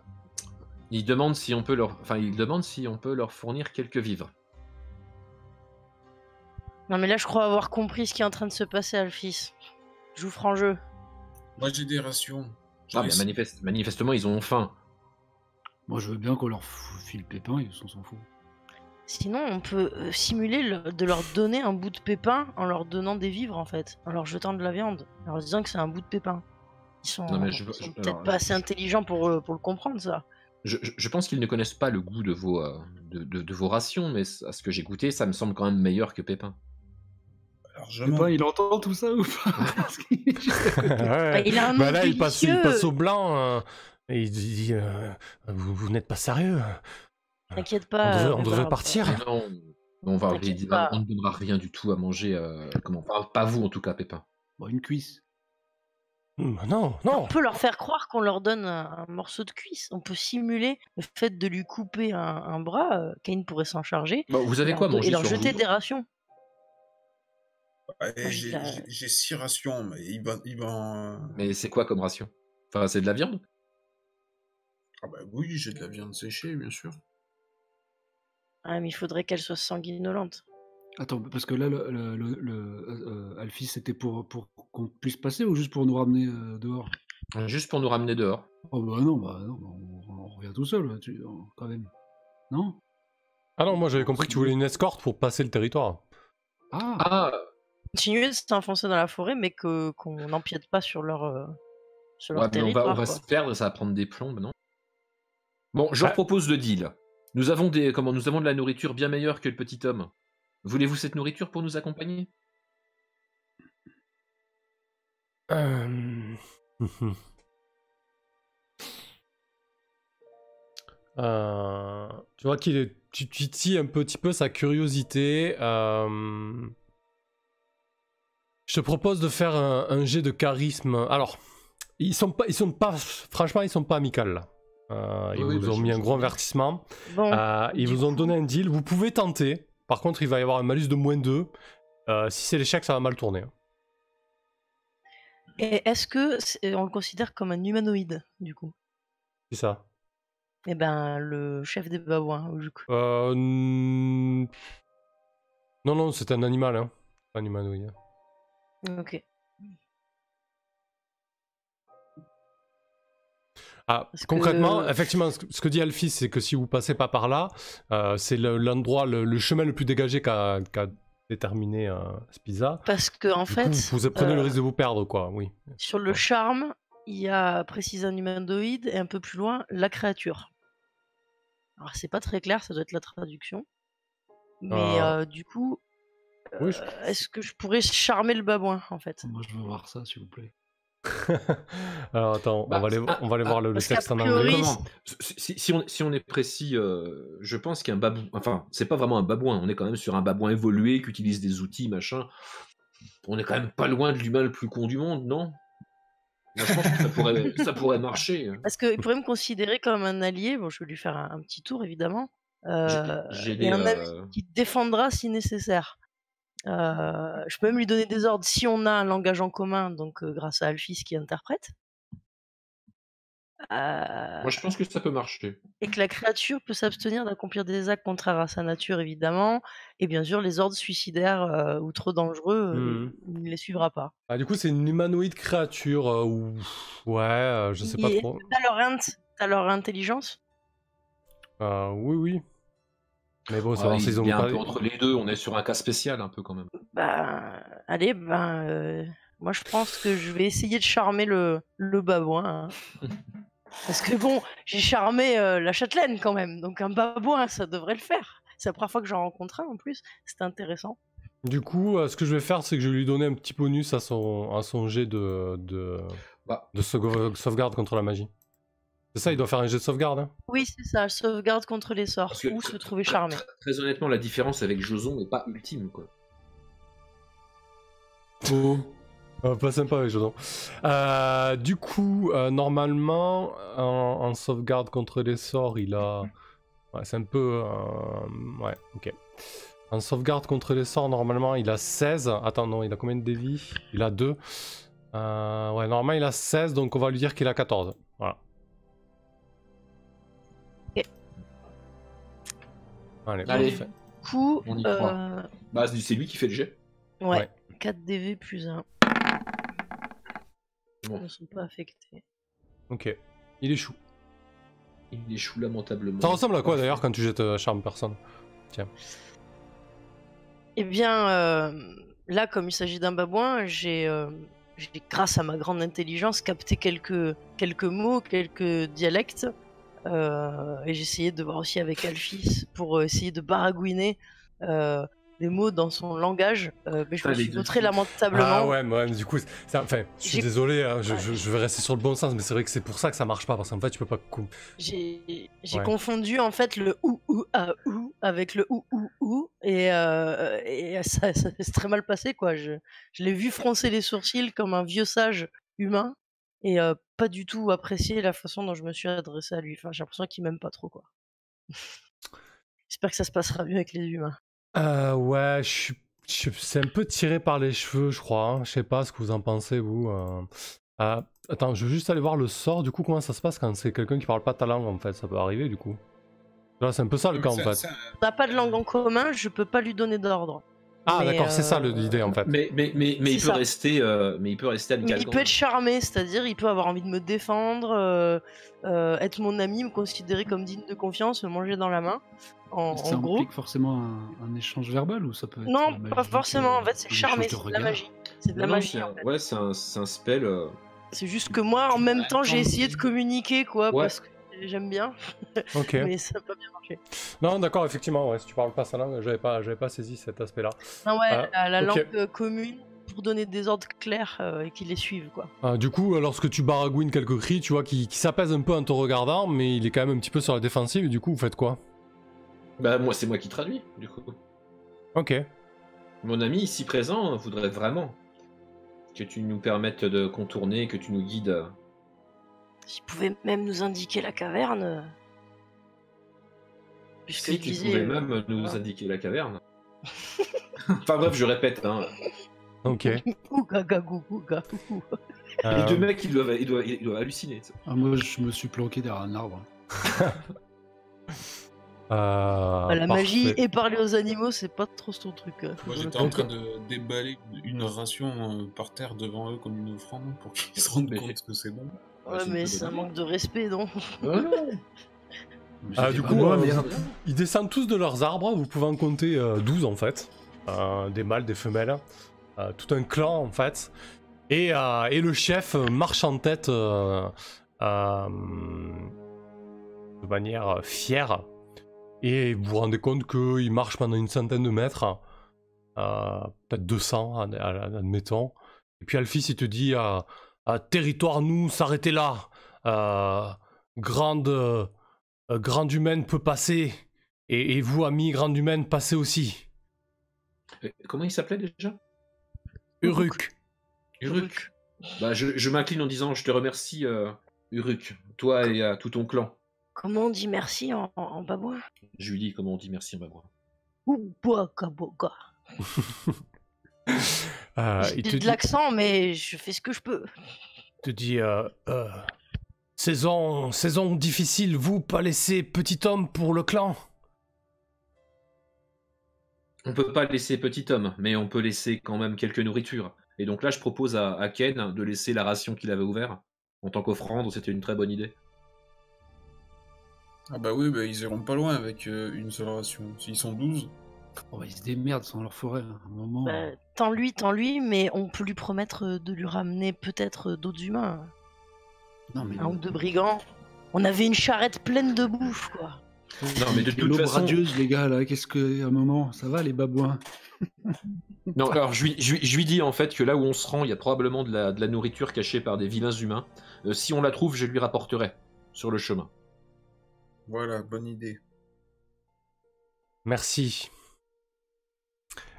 il demande si on peut leur fournir quelques vivres. Non mais là je crois avoir compris ce qui est en train de se passer, Alphys. Joue franc jeu. Moi j'ai des rations. Mais manifestement ils ont faim. Moi je veux bien qu'on leur file Pépin, ils s'en foutent. Sinon on peut simuler de leur donner un bout de pépin en leur donnant des vivres en fait. En leur jetant de la viande. En leur disant que c'est un bout de pépin. Ils sont peut-être pas assez intelligents pour le comprendre ça. Je pense qu'ils ne connaissent pas le goût de vos rations, mais à ce que j'ai goûté, ça me semble quand même meilleur que Pépin. Pépin, il entend tout ça ou pas? Ouais. Il a un là, il passe au blanc et il dit vous n'êtes pas sérieux? T'inquiète pas. On devrait partir. Non, on ne donnera rien du tout à manger. Pas vous en tout cas, Pépin. Bon, une cuisse. Non. On peut leur faire croire qu'on leur donne un morceau de cuisse. On peut simuler le fait de lui couper un bras. Cain pourrait s'en charger. Vous avez quoi à manger et leur jeter des rations. Ouais, j'ai 6 rations, mais il va... Mais c'est quoi comme ration? Enfin, c'est de la viande? Ah bah oui, j'ai de la viande séchée, bien sûr. Ah, mais il faudrait qu'elle soit sanguinolente. Attends, parce que là, Alphys, c'était pour qu'on puisse passer ou juste pour nous ramener dehors? Juste pour nous ramener dehors. Oh bah non, on revient tout seul, quand même. Non? Ah non, moi j'avais compris que tu voulais une escorte pour passer le territoire. Continuer de s'enfoncer dans la forêt, mais qu'on n'empiète pas sur leur territoire. On va se perdre, ça va prendre des plombes, non? Bon, je leur propose le deal. Nous avons de la nourriture bien meilleure que le petit homme. Voulez-vous cette nourriture pour nous accompagner? Tu vois qu'il tu titilles un petit peu sa curiosité. Je te propose de faire un jet de charisme. Alors, ils sont pas franchement, ils sont pas amicales là. Ils vous ont mis un gros avertissement. Bon, ils vous ont donné un deal. Vous pouvez tenter. Par contre, il va y avoir un malus de -2. Si c'est l'échec, ça va mal tourner. Et est-ce que on le considère comme un humanoïde, du coup? C'est ça. Eh ben, le chef des babouins, du coup. Non, c'est un animal, hein. Pas un humanoïde. Ok. Concrètement, effectivement, ce que dit Alphys, c'est que si vous passez pas par là, c'est l'endroit, le chemin le plus dégagé qu'a déterminé Spiza. Parce que en fait, vous prenez le risque de vous perdre, quoi. Oui. Sur le charme, il y a précisé un humanoïde et un peu plus loin la créature. Alors c'est pas très clair, ça doit être la traduction. Mais du coup, Oui, est-ce que je pourrais charmer le babouin, en fait? Moi, je veux voir ça, s'il vous plaît. Alors attends, on va aller voir le texte en anglais. Si on est précis, je pense qu'un babouin, enfin, c'est pas vraiment un babouin, on est quand même sur un babouin évolué qui utilise des outils, machin. On est quand même pas loin de l'humain le plus con du monde, non? Moi, je pense que ça pourrait marcher. Parce qu'il pourrait me considérer comme un allié. Bon, je vais lui faire un petit tour, évidemment. Et un ami qui défendra si nécessaire. Je peux même lui donner des ordres si on a un langage en commun, donc grâce à Alphys qui interprète. Moi, je pense que ça peut marcher. Et que la créature peut s'abstenir d'accomplir des actes contraires à sa nature, évidemment. Et bien sûr, les ordres suicidaires ou trop dangereux, il ne les suivra pas. Ah, du coup, c'est une humanoïde créature ou... Ouais, je sais pas trop. T'as leur intelligence? Oui, oui. Mais bon, ça il y a un peu entre les deux, on est sur un cas spécial un peu quand même. Allez, moi je pense que je vais essayer de charmer le babouin. Hein. Parce que bon, j'ai charmé la châtelaine quand même, donc un babouin, ça devrait le faire. C'est la première fois que j'en rencontre un en plus, c'était intéressant. Du coup, ce que je vais faire, c'est que je vais lui donner un petit bonus à son jet de sauvegarde contre la magie. C'est ça, il doit faire un jet de sauvegarde, hein? Oui, c'est ça, sauvegarde contre les sorts, ou se trouver charmé. Très honnêtement, la différence avec Joson n'est pas ultime, quoi. Oh. Pas sympa avec Joson. Du coup, normalement, en sauvegarde contre les sorts, il a... Ouais, c'est un peu... Ouais, ok. En sauvegarde contre les sorts, normalement, il a 16. Attends, non, il a combien de dévis? Il a 2. Ouais, normalement, il a 16, donc on va lui dire qu'il a 14. Voilà. Ok. Allez. Du coup, on y croit. C'est lui qui fait le jet. Ouais. 4 DV plus 1. Bon. Ils ne sont pas affectés. Ok. Il échoue. Il échoue lamentablement. Ça ressemble à quoi d'ailleurs quand tu jettes charme personne? Tiens. Eh bien, là, comme il s'agit d'un babouin, j'ai, grâce à ma grande intelligence, capté quelques mots, quelques dialectes. Et j'ai essayé de voir aussi avec Alphys pour essayer de baragouiner des mots dans son langage, mais je me suis vautré lamentablement. Ah ouais, mais du coup, enfin, je suis désolé, hein, je vais rester sur le bon sens, mais c'est vrai que c'est pour ça que ça marche pas, parce qu'en fait, tu peux pas... J'ai confondu en fait le ou à ou avec le ou, et ça s'est très mal passé, quoi. Je l'ai vu froncer les sourcils comme un vieux sage humain, et pas du tout apprécier la façon dont je me suis adressé à lui. Enfin, j'ai l'impression qu'il m'aime pas trop, quoi. J'espère que ça se passera mieux avec les humains. Ouais, c'est un peu tiré par les cheveux, je crois. Hein. Je sais pas ce que vous en pensez, vous. Attends, je veux juste aller voir le sort. Du coup, comment ça se passe quand c'est quelqu'un qui parle pas ta langue, en fait? Ça peut arriver, du coup. Là, c'est un peu ça le cas, en fait. On n'a pas de langue en commun, je peux pas lui donner d'ordre. Ah, d'accord, c'est ça l'idée, en fait. Mais il peut rester amical. Il peut être charmé, c'est-à-dire il peut avoir envie de me défendre, être mon ami, me considérer comme digne de confiance, me manger dans la main. Ça implique forcément un échange verbal ou ça peut être... Non, pas forcément, en fait c'est charmé, c'est de la magie. C'est de la magie. Ouais, c'est un spell. C'est juste que moi, en même temps, j'ai essayé de communiquer, quoi, parce que j'aime bien. Ok. Mais ça n'a pas bien marché. Non, d'accord, effectivement, ouais, si tu parles pas sa langue, j'avais pas saisi cet aspect-là. Non, ouais, la langue commune pour donner des ordres clairs et qu'ils les suivent, quoi. Du coup, lorsque tu baragouines quelques cris, tu vois qu'il s'apaise un peu en te regardant, mais il est quand même un petit peu sur la défensive, et du coup, vous faites quoi? Moi, c'est moi qui traduis, du coup. Ok. Mon ami ici présent voudrait vraiment que tu nous permettes de contourner, que tu nous guides. S'il pouvait même nous indiquer la caverne. Puisque si tu pouvais même nous indiquer la caverne. Enfin bref, je répète. Hein. Ok. Les deux mecs, ils doivent halluciner. Moi, je me suis planqué derrière un arbre. La magie et parler aux animaux, c'est pas trop ton truc. Moi, j'étais en train de déballer une ration par terre devant eux comme une offrande pour qu'ils se rendent compte que c'est bon. Ouais, mais c'est un manque de respect, non? Du coup, ils descendent tous de leurs arbres, vous pouvez en compter 12 en fait. Des mâles, des femelles, tout un clan en fait. Et le chef marche en tête de manière fière. Et vous vous rendez compte qu'il marche pendant une centaine de mètres. peut-être 200, admettons. Et puis Alphys, il te dit territoire, nous, s'arrêter là. Grande humaine peut passer. Et vous, amis, grande humaine, passez aussi. Comment il s'appelait déjà? Uruk. Uruk. Bah, je m'incline en disant je te remercie, Uruk, toi et tout ton clan. Comment on dit merci en babouin? Je lui dis comment on dit merci en babouin. Ouboga. J'ai de l'accent, mais je fais ce que je peux. Te dit saison difficile, vous pas laisser petit homme pour le clan. On peut pas laisser petit homme, mais on peut laisser quand même quelques nourritures. Et donc là, je propose à Ken de laisser la ration qu'il avait ouverte en tant qu'offrande. C'était une très bonne idée. Ah bah oui, ils iront pas loin avec une seule ration. S'ils sont 12... Ils se démerdent sans leur forêt, à un moment. Tant lui, mais on peut lui promettre de lui ramener peut-être d'autres humains. Non, mais un ou deux brigands. On avait une charrette pleine de bouffe, quoi. Non, mais de toute façon... radieuse, les gars, là, qu'est-ce que... À un moment, ça va, les babouins? Non, alors je lui dis en fait que là où on se rend, il y a probablement de la nourriture cachée par des vilains humains. Si on la trouve, je lui rapporterai sur le chemin. Voilà, bonne idée. Merci.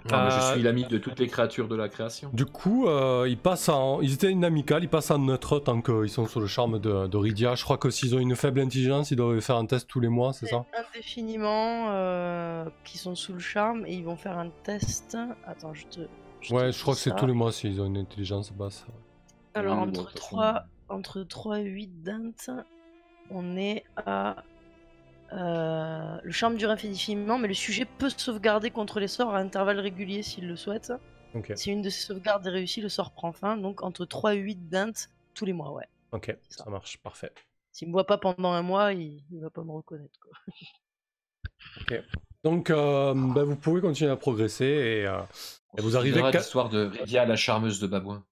Je suis l'ami de toutes les créatures de la création. Du coup, ils étaient une amicale, ils passent en neutre tant qu'ils sont sous le charme de Rydia. Je crois que s'ils ont une faible intelligence, ils doivent faire un test tous les mois, c'est ça? Indéfiniment, qui sont sous le charme, et ils vont faire un test. Attends, je crois que c'est tous les mois s'ils ont une intelligence basse. Alors, entre 3 et 8 d'intes, on est à... le charme dure indéfiniment, mais le sujet peut sauvegarder contre les sorts à intervalles réguliers s'il le souhaite. Okay. Si une de ces sauvegardes est réussie, le sort prend fin, donc entre 3 et 8 d'intes tous les mois, ouais. Ok, ça marche, parfait. S'il me voit pas pendant un mois, il va pas me reconnaître, quoi. Ok. Donc, vous pouvez continuer à progresser et vous arrivez... l'histoire de Rydia, la charmeuse de babouin.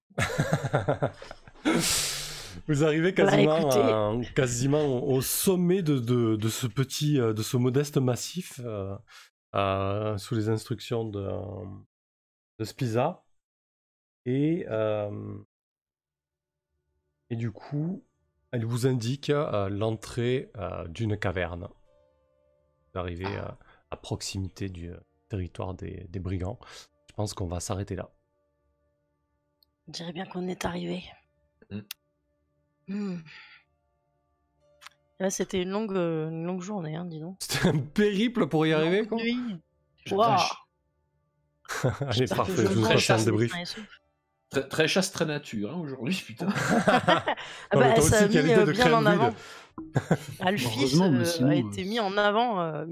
Vous arrivez quasiment au sommet de ce modeste massif sous les instructions de Spiza et du coup elle vous indique l'entrée d'une caverne. Vous arrivez à proximité du territoire des brigands. Je pense qu'on va s'arrêter là. On dirait bien qu'on est arrivé. Là, c'était une longue journée, hein, dis donc. C'était un périple pour y arriver, quoi. Waouh. Allez, parfait, je vous passe un débrief. Très chasse, très nature, hein, aujourd'hui, putain. Ça a mis bien en avant. Alphys a été mis en avant à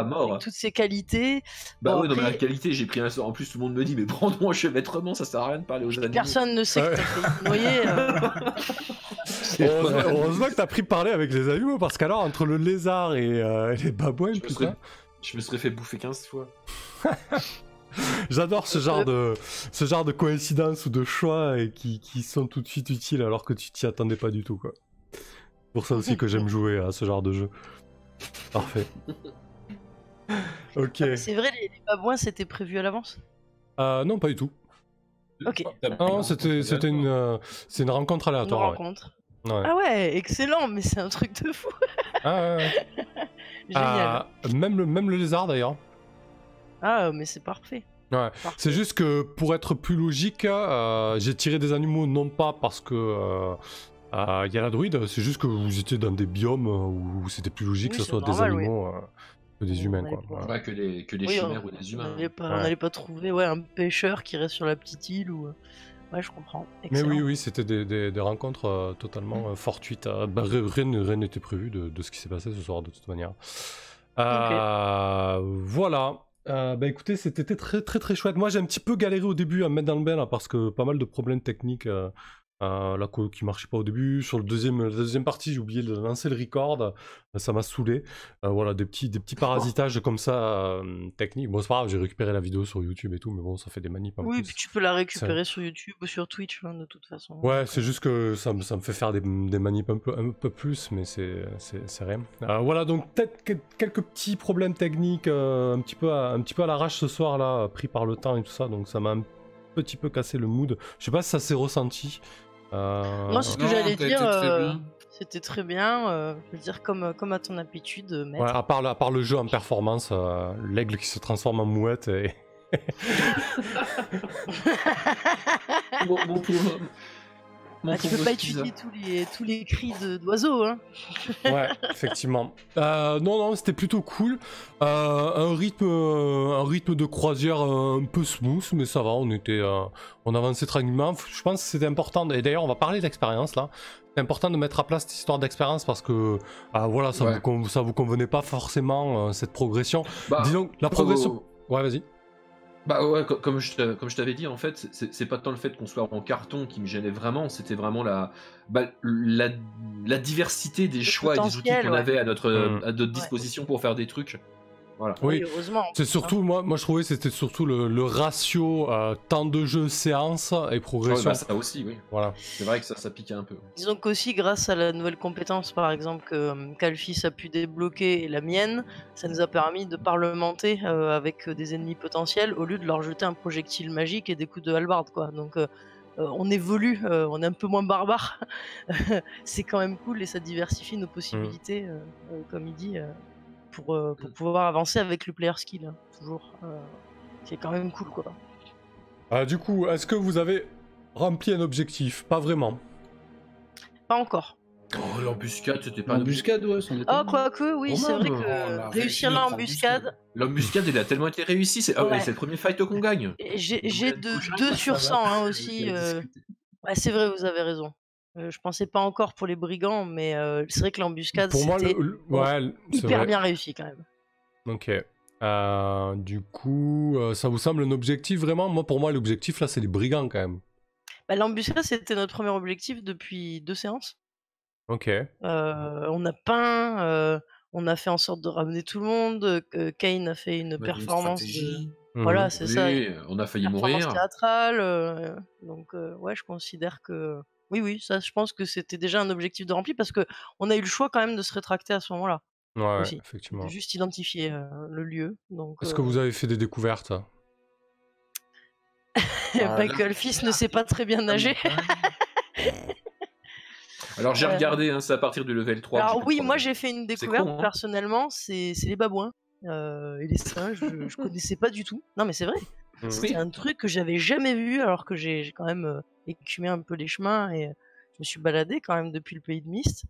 mort. avec toutes ses qualités. Bah oui, après... non, mais la qualité, j'ai pris un sort. En plus, tout le monde me dit, mais prends-moi enchevêtrement, ça sert à rien de parler aux animaux. Personne ne sait que t'as fait noyer. Heureusement que t'as pris parler avec les animaux, parce qu'alors, entre le lézard et les babouins, je me serais fait bouffer 15 fois. J'adore ce genre de coïncidence ou de choix et qui sont tout de suite utiles alors que tu t'y attendais pas du tout, quoi. C'est pour ça aussi que j'aime jouer à ce genre de jeu. Parfait. Ok. C'est vrai, les babouins c'était prévu à l'avance? Non, pas du tout. Ok. Non, c'était une rencontre aléatoire. Une rencontre. Ouais. Ah ouais, excellent, mais c'est un truc de fou. Ouais. Génial. Même le lézard d'ailleurs. Ah, mais c'est parfait. Ouais, c'est juste que pour être plus logique, j'ai tiré des animaux non pas parce que y a la druide, c'est juste que vous étiez dans des biomes où c'était plus logique que ce soit normal, des animaux que des humains, quoi. Ouais, que des chimères ou des humains. On n'allait pas trouver un pêcheur qui reste sur la petite île ou... Ouais, je comprends. Excellent. Mais oui, c'était des rencontres totalement fortuites. Rien n'était prévu de ce qui s'est passé ce soir de toute manière. Voilà. Écoutez, c'était très très très chouette. Moi j'ai un petit peu galéré au début à me mettre dans le bain là, parce que pas mal de problèmes techniques qui marchait pas au début. Sur la deuxième partie, j'ai oublié de lancer le record, ça m'a saoulé. Voilà, des petits parasitages comme ça, techniques. Bon, c'est pas grave, j'ai récupéré la vidéo sur YouTube et tout, mais bon, ça fait des manips en plus. Oui, puis tu peux la récupérer sur YouTube ou sur Twitch, de toute façon. Ouais, c'est juste que ça me fait faire des manips un peu plus, mais c'est rien. Voilà, donc peut-être quelques petits problèmes techniques, un petit peu à l'arrache ce soir, là, pris par le temps et tout ça, donc ça m'a un petit peu cassé le mood. Je sais pas si ça s'est ressenti. Non, c'est ce que j'allais dire. C'était très bien. Je veux dire, comme à ton habitude, maître. Ouais, à part le jeu en performance, l'aigle qui se transforme en mouette et... mon pauvre. Tu peux pas étudier tous les cris d'oiseaux, hein. Ouais, effectivement. Non, c'était plutôt cool. Un rythme de croisière un peu smooth, mais ça va, on avançait tranquillement. Je pense que c'était important, et d'ailleurs on va parler d'expérience là. C'est important de mettre à place cette histoire d'expérience parce que voilà, ça vous convenait pas forcément cette progression. Disons, la progression... Ouais, vas-y. Bah ouais, comme je t'avais dit, en fait, c'est pas tant le fait qu'on soit en carton qui me gênait vraiment, c'était vraiment la diversité des choix et des outils qu'on avait à notre disposition pour faire des trucs. Voilà. Oui, heureusement. C'est surtout, moi je trouvais que c'était surtout le ratio temps de jeu, séance et progression. Ouais, ça aussi, oui. Voilà. C'est vrai que ça piquait un peu. Disons qu'aussi, grâce à la nouvelle compétence, par exemple, qu'Alphys a pu débloquer et la mienne, ça nous a permis de parlementer avec des ennemis potentiels au lieu de leur jeter un projectile magique et des coups de hallebarde, quoi. Donc, on évolue, on est un peu moins barbare. C'est quand même cool et ça diversifie nos possibilités, comme il dit. Pour pouvoir avancer avec le player skill, hein, toujours. C'est quand même cool, quoi. Du coup, est-ce que vous avez rempli un objectif? Pas vraiment. Pas encore. Oh, l'embuscade, c'était pas l'embuscade, ouais, c'en était. Ah, quoique, oui, c'est vrai que réussir l'embuscade... L'embuscade, elle a tellement été réussie, c'est le premier fight qu'on gagne. J'ai 2 sur 100 hein, aussi. Ouais, c'est vrai, vous avez raison. Je pensais pas encore pour les brigands, mais c'est vrai que l'embuscade, c'était hyper bien réussi quand même. Ok. Du coup, ça vous semble un objectif vraiment? Pour moi, l'objectif là, c'est les brigands quand même. L'embuscade, c'était notre premier objectif depuis 2 séances. Ok. On a peint, on a fait en sorte de ramener tout le monde. Kane a fait une performance. Voilà, c'est ça. On a failli mourir. Théâtrale. Donc, ouais, je considère que. Oui, ça, je pense que c'était déjà un objectif de rempli parce que on a eu le choix quand même de se rétracter à ce moment-là. Ouais, aussi, effectivement. de juste identifier le lieu. Est-ce que vous avez fait des découvertes? Alphys ne sait pas très bien nager. Alors j'ai regardé, c'est à partir du level 3. Alors oui, moi j'ai fait une découverte personnellement, c'est les babouins et les singes, je connaissais pas du tout. Non mais c'est vrai. C'est un truc que j'avais jamais vu alors que j'ai quand même écumé un peu les chemins et je me suis baladé quand même depuis le pays de Mist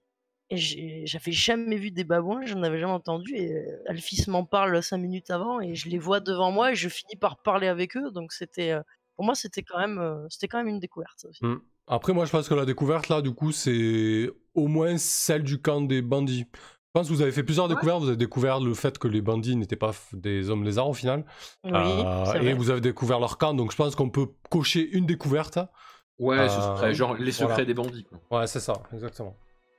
et j'avais jamais vu des babouins, j'en avais jamais entendu et Alphys m'en parle 5 minutes avant et je les vois devant moi et je finis par parler avec eux, donc c'était pour moi c'était quand même une découverte ça aussi. Après moi je pense que la découverte là du coup c'est au moins celle du camp des bandits. Je pense que vous avez fait plusieurs découvertes, vous avez découvert le fait que les bandits n'étaient pas des hommes lézards au final. Oui, et vous avez découvert leur camp, donc je pense qu'on peut cocher une découverte. Ouais, ce serait genre les secrets des bandits. Quoi. Ouais, c'est ça, exactement.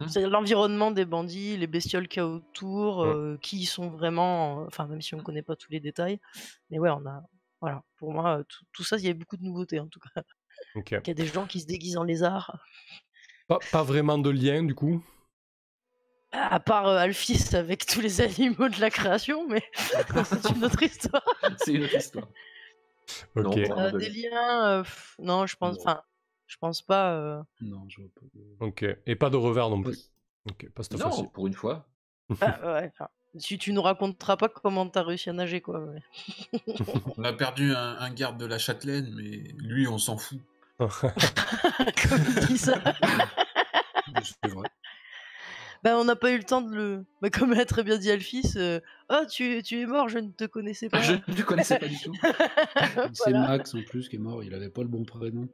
C'est l'environnement des bandits, les bestioles qu'il y a autour, qui y sont vraiment, enfin même si on ne connaît pas tous les détails. Mais ouais, voilà, pour moi, tout ça, il y a beaucoup de nouveautés en tout cas. Okay. Il y a des gens qui se déguisent en lézards. Pas vraiment de lien du coup. À part Alphys avec tous les animaux de la création, mais c'est une autre histoire. C'est une autre histoire. Ok. Non, des liens, non, je pense pas. Non, je vois pas. Ok. Et pas de revers non plus. Ok, pas cette fois-ci. Non, pour une fois. Ouais. Tu nous raconteras pas comment t'as réussi à nager, quoi. Ouais. On a perdu un garde de la châtelaine, mais lui, on s'en fout. Comme il dit ça. C'est vrai. On n'a pas eu le temps de le. Comme a très bien dit Alphys, tu es mort, je ne te connaissais pas. Je ne te connaissais pas du tout. C'est Max en plus qui est mort, il avait pas le bon prénom.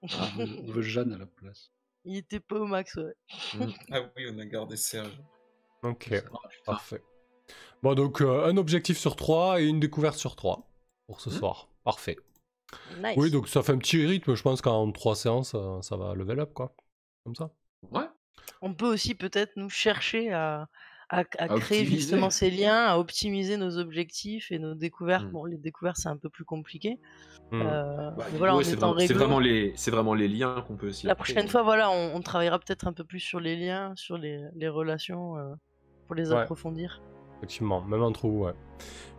On veut Jeanne à la place. Il était pas au max, ouais. Ah oui, on a gardé Serge. Ok, parfait. Bon, donc un objectif sur 3 et une découverte sur 3 pour ce soir. Parfait. Nice. Oui, donc ça fait un petit rythme, je pense qu'en 3 séances, ça va level up, quoi. Comme ça. Ouais. On peut aussi peut-être nous chercher à créer optimiser. justement ces liens, à optimiser nos objectifs et nos découvertes. Mm. Bon, les découvertes, c'est un peu plus compliqué. Mm. Mais voilà, en étant réglo, c'est vraiment les liens qu'on peut aussi. la prochaine fois, voilà, on travaillera peut-être un peu plus sur les liens, sur les relations, pour les Ouais. approfondir. Effectivement, même entre vous, ouais.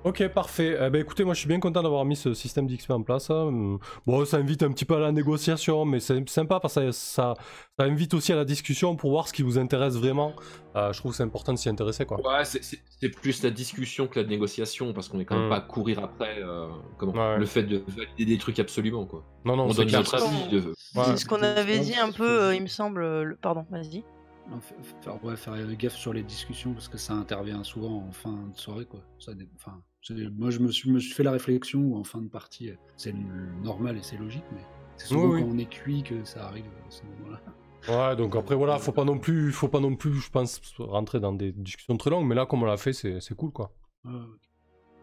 Ok, parfait. Écoutez, moi je suis bien content d'avoir mis ce système d'XP en place. Bon, ça invite un petit peu à la négociation, mais c'est sympa parce que ça invite aussi à la discussion pour voir ce qui vous intéresse vraiment. Je trouve que c'est important de s'y intéresser, quoi. Ouais, c'est plus la discussion que la négociation, parce qu'on est quand même pas à courir après le fait de valider des trucs absolument, quoi. Non, on donne notre avis. C'est ce qu'on avait dit un peu, il me semble. Pardon, vas-y. Faire gaffe sur les discussions parce que ça intervient souvent en fin de soirée, quoi. Moi je me suis fait la réflexion où en fin de partie c'est normal et c'est logique, mais c'est souvent quand on est cuit que ça arrive à ce moment-là. Ouais, donc après voilà, faut pas non plus, je pense, rentrer dans des discussions très longues, mais là comme on l'a fait, c'est cool, quoi.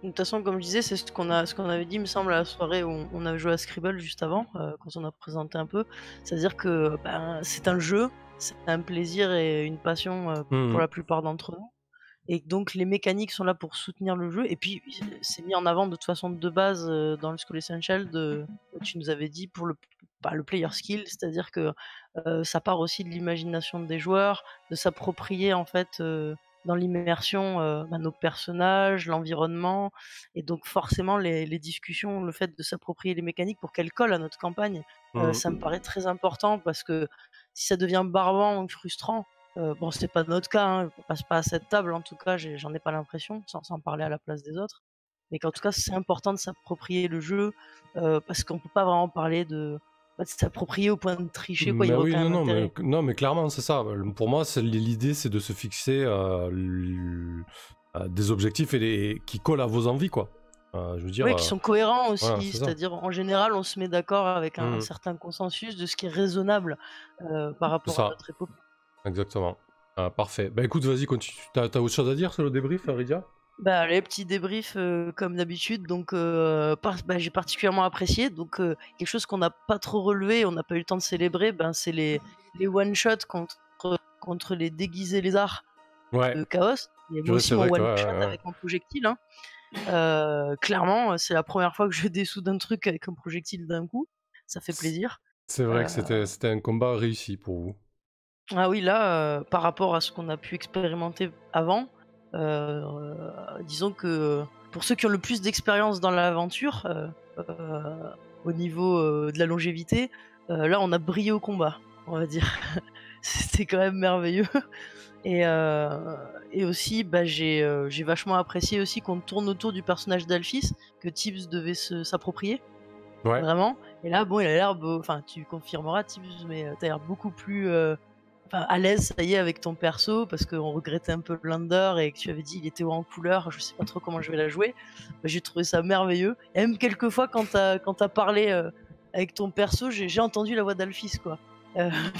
De toute façon, comme je disais, c'est ce qu'on avait dit, il me semble, à la soirée où on a joué à Scribble juste avant, quand on a présenté un peu. C'est-à-dire que c'est un jeu, c'est un plaisir et une passion pour la plupart d'entre nous. Et donc les mécaniques sont là pour soutenir le jeu. Et puis c'est mis en avant de toute façon de base dans le School Essential, tu nous avais dit, pour le player skill, c'est-à-dire que ça part aussi de l'imagination des joueurs, de s'approprier en fait dans l'immersion nos personnages, l'environnement, et donc forcément les discussions, le fait de s'approprier les mécaniques pour qu'elles collent à notre campagne, ça me paraît très important, parce que si ça devient barbant ou frustrant, bon, c'est pas notre cas, hein, on passe pas à cette table, en tout cas j'en ai pas l'impression, sans parler à la place des autres, mais qu'en tout cas c'est important de s'approprier le jeu, parce qu'on peut pas vraiment parler de s'approprier au point de tricher, quoi. Il y a aucun intérêt. Non, mais clairement, c'est ça. Pour moi, l'idée, c'est de se fixer des objectifs qui collent à vos envies, quoi. Je veux dire, oui, qui sont cohérents aussi, voilà, c'est-à-dire en général, on se met d'accord avec un certain consensus de ce qui est raisonnable par rapport à notre épopée. Exactement. Parfait. Bah écoute, vas-y, continue. T'as autre chose à dire sur le débrief, Rydia ? Les petits débriefs comme d'habitude, donc j'ai particulièrement apprécié, donc quelque chose qu'on n'a pas trop relevé, on n'a pas eu le temps de célébrer, c'est les one shot contre les déguisés lézards de Chaos. Il y avait aussi mon one shot avec mon projectile, hein. Clairement c'est la première fois que je dessoude un truc avec un projectile d'un coup, ça fait plaisir. C'est vrai que c'était un combat réussi pour vous. Ah oui, là par rapport à ce qu'on a pu expérimenter avant, disons que pour ceux qui ont le plus d'expérience dans l'aventure, au niveau de la longévité, là on a brillé au combat, on va dire. C'était quand même merveilleux. Et aussi j'ai vachement apprécié aussi qu'on tourne autour du personnage d'Alphys, que Tibbs devait s'approprier. Ouais. Vraiment. Et là bon, il a l'air enfin tu confirmeras Tibbs, mais t'as l'air beaucoup plus à l'aise, ça y est, avec ton perso, parce qu'on regrettait un peu Blunder et que tu avais dit il était en couleur, je sais pas trop comment je vais la jouer. J'ai trouvé ça merveilleux. Et même quelques fois quand t'as parlé avec ton perso, j'ai entendu la voix d'Alphys, quoi.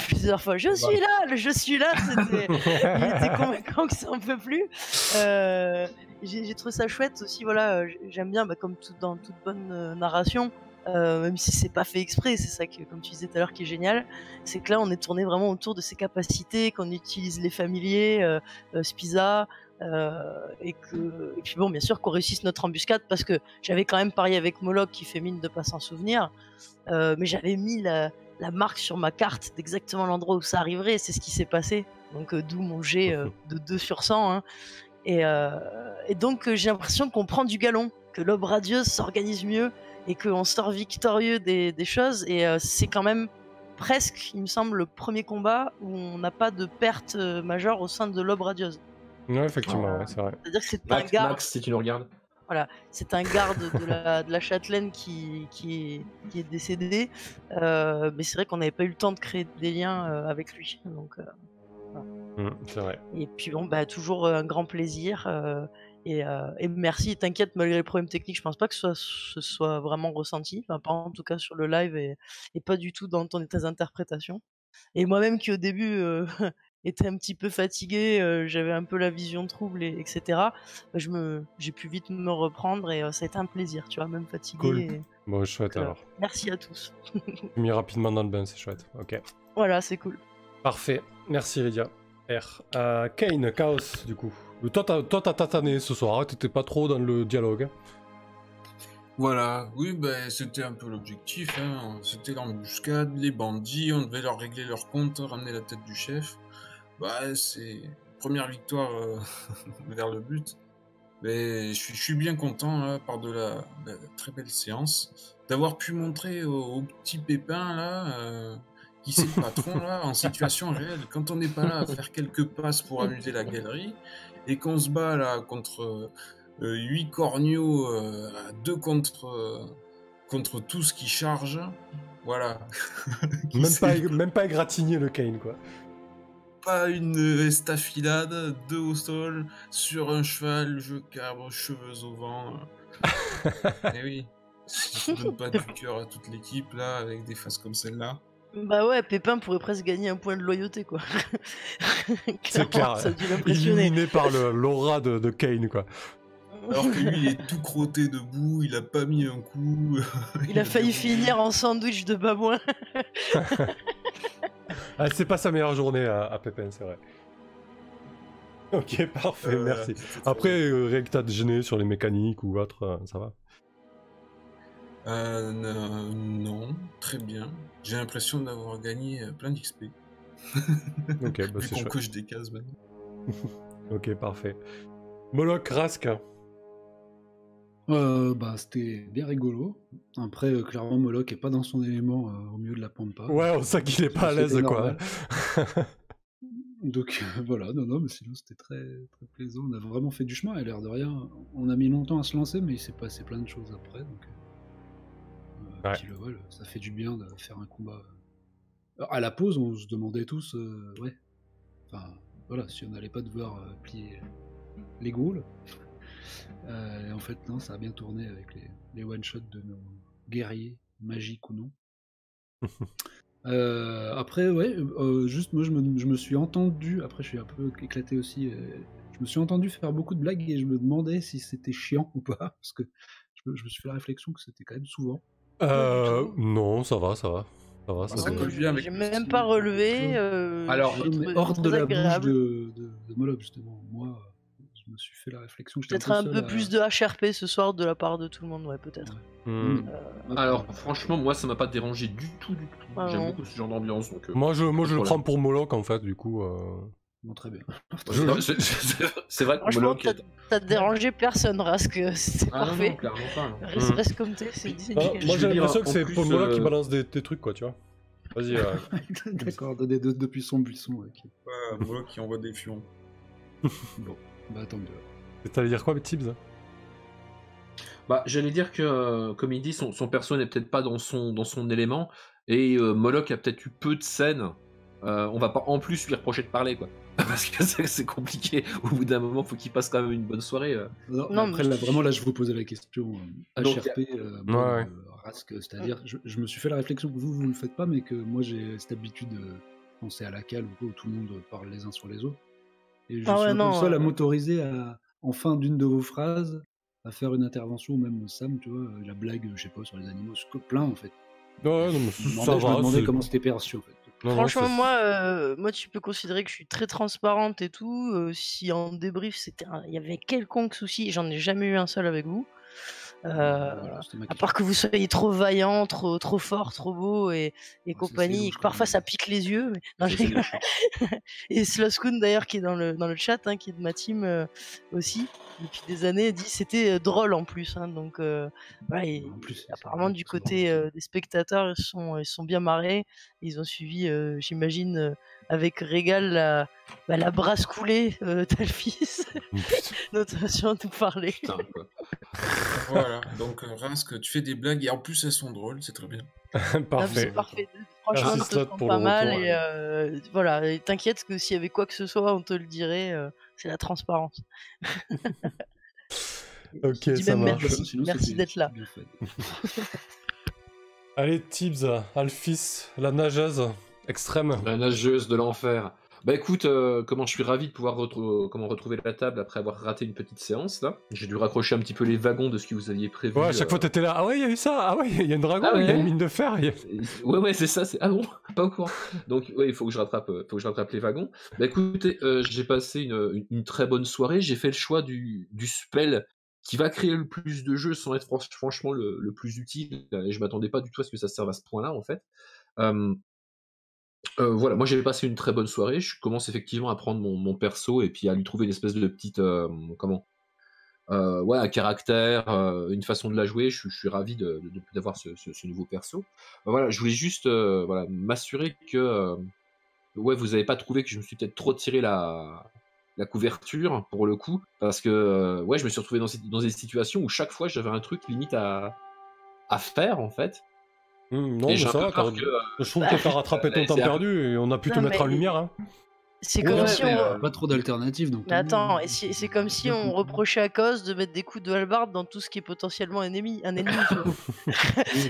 Plusieurs fois, je suis là, il était convaincant que ça en peut plus. J'ai trouvé ça chouette aussi, voilà. J'aime bien, comme dans toute bonne narration, même si c'est pas fait exprès, c'est ça que, comme tu disais tout à l'heure, qui est génial, c'est que là on est tourné vraiment autour de ses capacités, qu'on utilise les familiers, Spiza, et puis bon, bien sûr qu'on réussisse notre embuscade, parce que j'avais quand même parié avec Moloch qui fait mine de pas s'en souvenir, mais j'avais mis la marque sur ma carte d'exactement l'endroit où ça arriverait, et c'est ce qui s'est passé, donc d'où mon jet de 2 sur 100, hein. Et donc j'ai l'impression qu'on prend du galon, que l'aube radieuse s'organise mieux et qu'on sort victorieux des choses, et c'est quand même presque, il me semble, le premier combat où on n'a pas de perte majeure au sein de l'aube radieuse. Ouais, effectivement, c'est vrai. C'est-à-dire que c'est un garde. Max, si tu nous regardes. Voilà, c'est un garde de la châtelaine qui est décédé, mais c'est vrai qu'on n'avait pas eu le temps de créer des liens avec lui, donc c'est vrai. Et puis bon, toujours un grand plaisir, et merci, t'inquiète, malgré les problèmes techniques, je pense pas que ce soit vraiment ressenti, enfin pas en tout cas sur le live, et pas du tout dans tes interprétations. Et moi-même qui au début était un petit peu fatigué, j'avais un peu la vision trouble, etc. J'ai pu vite me reprendre et ça a été un plaisir, tu vois, même fatigué. Cool. Et... Bon, chouette alors. Merci à tous. Mis rapidement dans le bain, c'est chouette. Ok. Voilà, c'est cool. Parfait. Merci Rydia. R. Kane, Chaos, du coup. Toi, t'as tatané ce soir, t'étais pas trop dans le dialogue. Voilà, oui, ben c'était un peu l'objectif, hein. C'était l'embuscade, les bandits, on devait leur régler leur compte, ramener la tête du chef. Bah, c'est première victoire vers le but. Mais je suis bien content, là, par de la très belle séance, d'avoir pu montrer au petit Pépin, là, qui c'est le patron, là, en situation réelle. Quand on n'est pas là à faire quelques passes pour amuser la galerie, et qu'on se bat, là, contre 8 corneaux, à 2 contre tout ce qui charge, voilà. Même pas égratigner le Kane, quoi. Pas une estafilade, 2 au sol, sur un cheval, je cabre, cheveux au vent. Et oui, je donne pas du cœur à toute l'équipe, là, avec des faces comme celle-là. Bah ouais, Pépin pourrait presque gagner un point de loyauté, quoi. C'est clair, ça a dû l'impressionner. illuminé par l'aura de Kane, quoi. Alors que lui, il est tout crotté debout, il a pas mis un coup. Il a failli finir en sandwich de babouin. Ah, c'est pas sa meilleure journée à Pépin, c'est vrai. Ok, parfait, merci. Après, rien que t'as gêné sur les mécaniques ou autre, ça va? Non, très bien. J'ai l'impression d'avoir gagné plein d'XP. Ok, bah Vu c'est qu'on chouette. coche des cases maintenant. Ok, parfait. Moloch, Rask. Bah, c'était bien rigolo. Après, clairement, Moloch est pas dans son élément au milieu de la pampa. Ouais, on sait qu'il est pas à l'aise, quoi. Donc voilà, non, mais sinon c'était très, très plaisant. On a vraiment fait du chemin, à l'air de rien. On a mis longtemps à se lancer, mais il s'est passé plein de choses après. Donc, puis le vol, ça fait du bien de faire un combat. Alors, à la pause, on se demandait tous, ouais, enfin, voilà, si on n'allait pas devoir plier les gaules. Et en fait, non, ça a bien tourné avec les one-shots de nos guerriers, magiques ou non. Après, ouais, juste moi, je me suis entendu, après je suis un peu éclaté aussi, je me suis entendu faire beaucoup de blagues et je me demandais si c'était chiant ou pas, parce que je me suis fait la réflexion que c'était quand même souvent. Non, ça va. Ça colle bien avec J'ai même pas relevé. Alors, hors de la bouche de Moloch, justement, moi, je me suis fait la réflexion. Peut-être un peu plus de HRP ce soir de la part de tout le monde, ouais, peut-être. Ouais. Alors, franchement, moi, ça m'a pas dérangé du tout. Ah, J'aime non. beaucoup ce genre d'ambiance. Donc, Moi, je le prends pour Moloch, en fait, du coup. Bon, très bien. C'est vrai que Franchement, Moloch... t'as dérangé personne, Rask, c'est parfait. Non, clairement pas. Non. Reste comme t'es, c'est Moi, j'ai l'impression que c'est plus, pour Moloch qui balance des trucs, quoi, tu vois. Vas-y. D'accord, depuis son buisson. Okay. Moloch qui envoie des fions. Bon, bah attends. T'allais dire quoi, Tibbs? Bah, j'allais dire que, comme il dit, son perso n'est peut-être pas dans son élément, et Moloch a peut-être eu peu de scènes. On va pas en plus lui reprocher de parler, quoi. Parce que c'est compliqué. Au bout d'un moment, faut qu'il passe quand même une bonne soirée. Non, après, là, vraiment, là, je vous posais la question. HRP, Rask, c'est-à-dire, je me suis fait la réflexion que vous le faites pas, mais que moi, j'ai cette habitude de penser à la cale où tout le monde parle les uns sur les autres. Et je suis un peu le seul à m'autoriser en fin d'une de vos phrases à faire une intervention, ou même Sam, tu vois, la blague, je sais pas, sur les animaux, plein en fait. Ouais, non, mais je me demandais comment c'était perçu en fait. Franchement, moi, tu peux considérer que je suis très transparente et tout. Si en débrief, il y avait quelconque souci, j'en ai jamais eu un seul avec vous. Voilà, à part que vous soyez trop vaillant, trop fort, trop beau et compagnie, et que parfois ça pique les yeux. Mais... Non, et Sloskun d'ailleurs qui est dans le chat, hein, qui est de ma team aussi depuis des années, dit c'était drôle en plus. Hein, donc voilà, et apparemment du côté des spectateurs, ils sont bien marrés. Ils ont suivi, j'imagine, avec régal la brasse coulée d'Alphys, notre façon de nous parler. Putain, quoi. Voilà, donc Rask, tu fais des blagues et en plus elles sont drôles, c'est très bien. Parfait. C'est parfait. Franchement, ça te prend pas mal et voilà. Et t'inquiète que s'il y avait quoi que ce soit, on te le dirait. C'est la transparence. Ok, ça marche. Merci d'être là. Allez, Tibbs, Alphys, la nageuse extrême. La nageuse de l'enfer. Bah écoute, comment je suis ravi de pouvoir retrouver la table après avoir raté une petite séance là. J'ai dû raccrocher un petit peu les wagons de ce que vous aviez prévu. Ouais, à chaque fois t'étais là. Ah ouais, il y a eu ça. Ah ouais, il y a une dragon, il y a une mine de fer. Ouais, c'est ça. Ah bon, pas au courant. Donc ouais, il faut que je rattrape les wagons. Bah écoutez, j'ai passé une très bonne soirée. J'ai fait le choix du spell qui va créer le plus de jeux sans être franchement le plus utile. Et je m'attendais pas du tout à ce que ça serve à ce point-là en fait. Voilà, moi j'ai passé une très bonne soirée. Je commence effectivement à prendre mon perso et puis à lui trouver une espèce de petite un caractère, une façon de la jouer. Je suis ravi d'avoir ce nouveau perso. Voilà, je voulais juste m'assurer que vous avez pas trouvé que je me suis peut-être trop tiré la couverture pour le coup, parce que je me suis retrouvé dans des situations où chaque fois j'avais un truc limite à faire en fait. Non, mais ça va, je trouve que t'as rattrapé ton temps perdu et on a pu te mettre en lumière. Hein. C'est comme si on... Pas trop d'alternatives. Donc mais attends, c'est comme si on reprochait à Cos de mettre des coups de hallebarde dans tout ce qui est potentiellement un ennemi.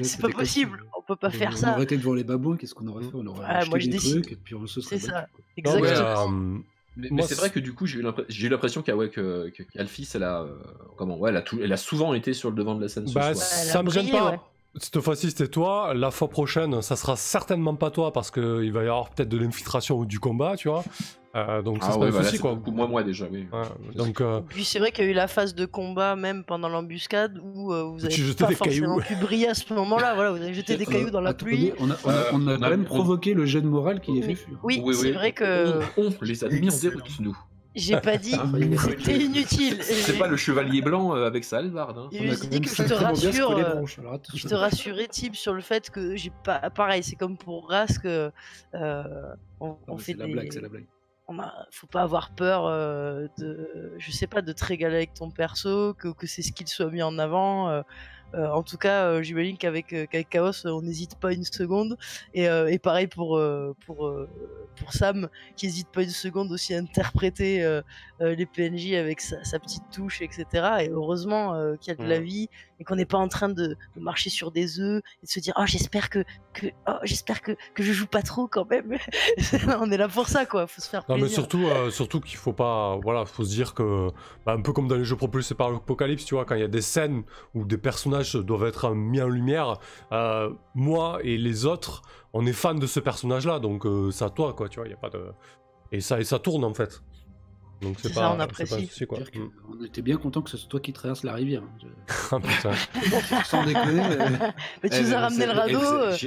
C'est pas possible, on peut pas faire ça. On aurait été devant les babouins, qu'est-ce qu'on aurait fait? On aurait acheté des trucs et puis on se serait... C'est ça, exactement. Mais c'est vrai que du coup j'ai eu l'impression qu'Alphys elle a souvent été sur le devant de la scène ce soir. Ça me gêne pas. Ouais. Cette fois-ci c'était toi, la fois prochaine ça sera certainement pas toi parce qu'il va y avoir peut-être de l'infiltration ou du combat, tu vois. Donc ça sera un souci quoi. Beaucoup moins moi déjà. Oui. Ouais, donc, puis c'est vrai qu'il y a eu la phase de combat même pendant l'embuscade où vous avez pas forcément pu briller à ce moment-là. Voilà, vous avez jeté des cailloux dans la pluie. On a quand même provoqué le jet de morale qui est fait fuir. Oui, c'est vrai que... les admis en déroute nous. J'ai pas dit, c'était inutile. C'est pas le chevalier blanc avec sa hallebarde. Hein. Je dis que je te rassurais, Tib, sur le fait que j'ai pas. Pareil, c'est comme pour Rask. On fait des. C'est la blague. Faut pas avoir peur je sais pas, de te régaler avec ton perso, que ses skills soient mis en avant. En tout cas, j'imagine qu'avec Chaos, on n'hésite pas une seconde. Et pareil pour Sam, qui n'hésite pas une seconde aussi à interpréter les PNJ avec sa petite touche, etc. Et heureusement qu'il y a de la vie et qu'on n'est pas en train de marcher sur des œufs et de se dire « Oh, j'espère que je joue pas trop quand même. » On est là pour ça, quoi. Faut se faire plaisir. Non, mais surtout qu'il faut pas... Voilà, faut se dire que... un peu comme dans les jeux propulsés par l'Apocalypse, tu vois, quand il y a des scènes où des personnages doivent être mis en lumière, moi et les autres, on est fans de ce personnage-là, donc c'est à toi, quoi, tu vois, il y a pas de... Et ça tourne, en fait. Donc c'est pas, ça, on apprécie. Pas un souci, quoi. On était bien content que ce soit toi qui traverse la rivière. Ah putain. Sans déconner. Mais tu nous as ramené le radeau.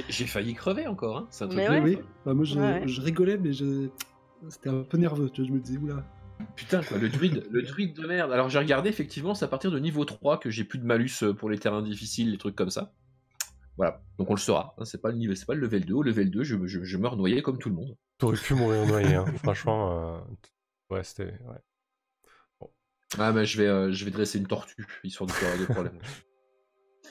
J'ai failli crever encore, hein. C'est un truc. Mais ouais. Oui. Bah, moi je rigolais, mais c'était un peu nerveux, tu vois, je me disais oula. Putain quoi, le druide de merde. Alors j'ai regardé, effectivement, c'est à partir de niveau 3 que j'ai plus de malus pour les terrains difficiles, les trucs comme ça. Voilà, donc on le saura, hein. C'est pas le level 2, au level 2 je meurs noyé comme tout le monde. T'aurais pu mourir noyé, hein. Franchement, ouais c'était... Ouais. Bon. Ah mais je vais dresser une tortue, histoire de faire des problèmes.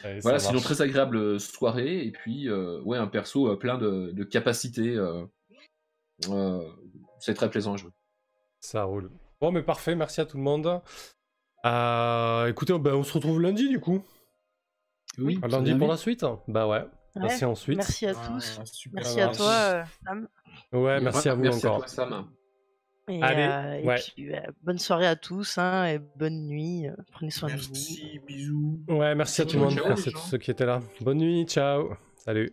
Allez, voilà, sinon très agréable soirée, et puis un perso plein de capacités, c'est très plaisant à jouer. Ça roule. Bon mais parfait, merci à tout le monde. Écoutez, on se retrouve lundi du coup. Oui. Lundi pour la suite. Bah ouais. Merci ensuite. Merci à tous. Merci à toi, Sam. Ouais, merci à vous merci encore. Merci à toi, Sam. Et, allez, et puis, bonne soirée à tous, hein, et bonne nuit. Prenez soin de vous. Merci, bisous. Ouais, merci à tout le monde. Merci à tous ceux qui étaient là. Bonne nuit, ciao. Salut.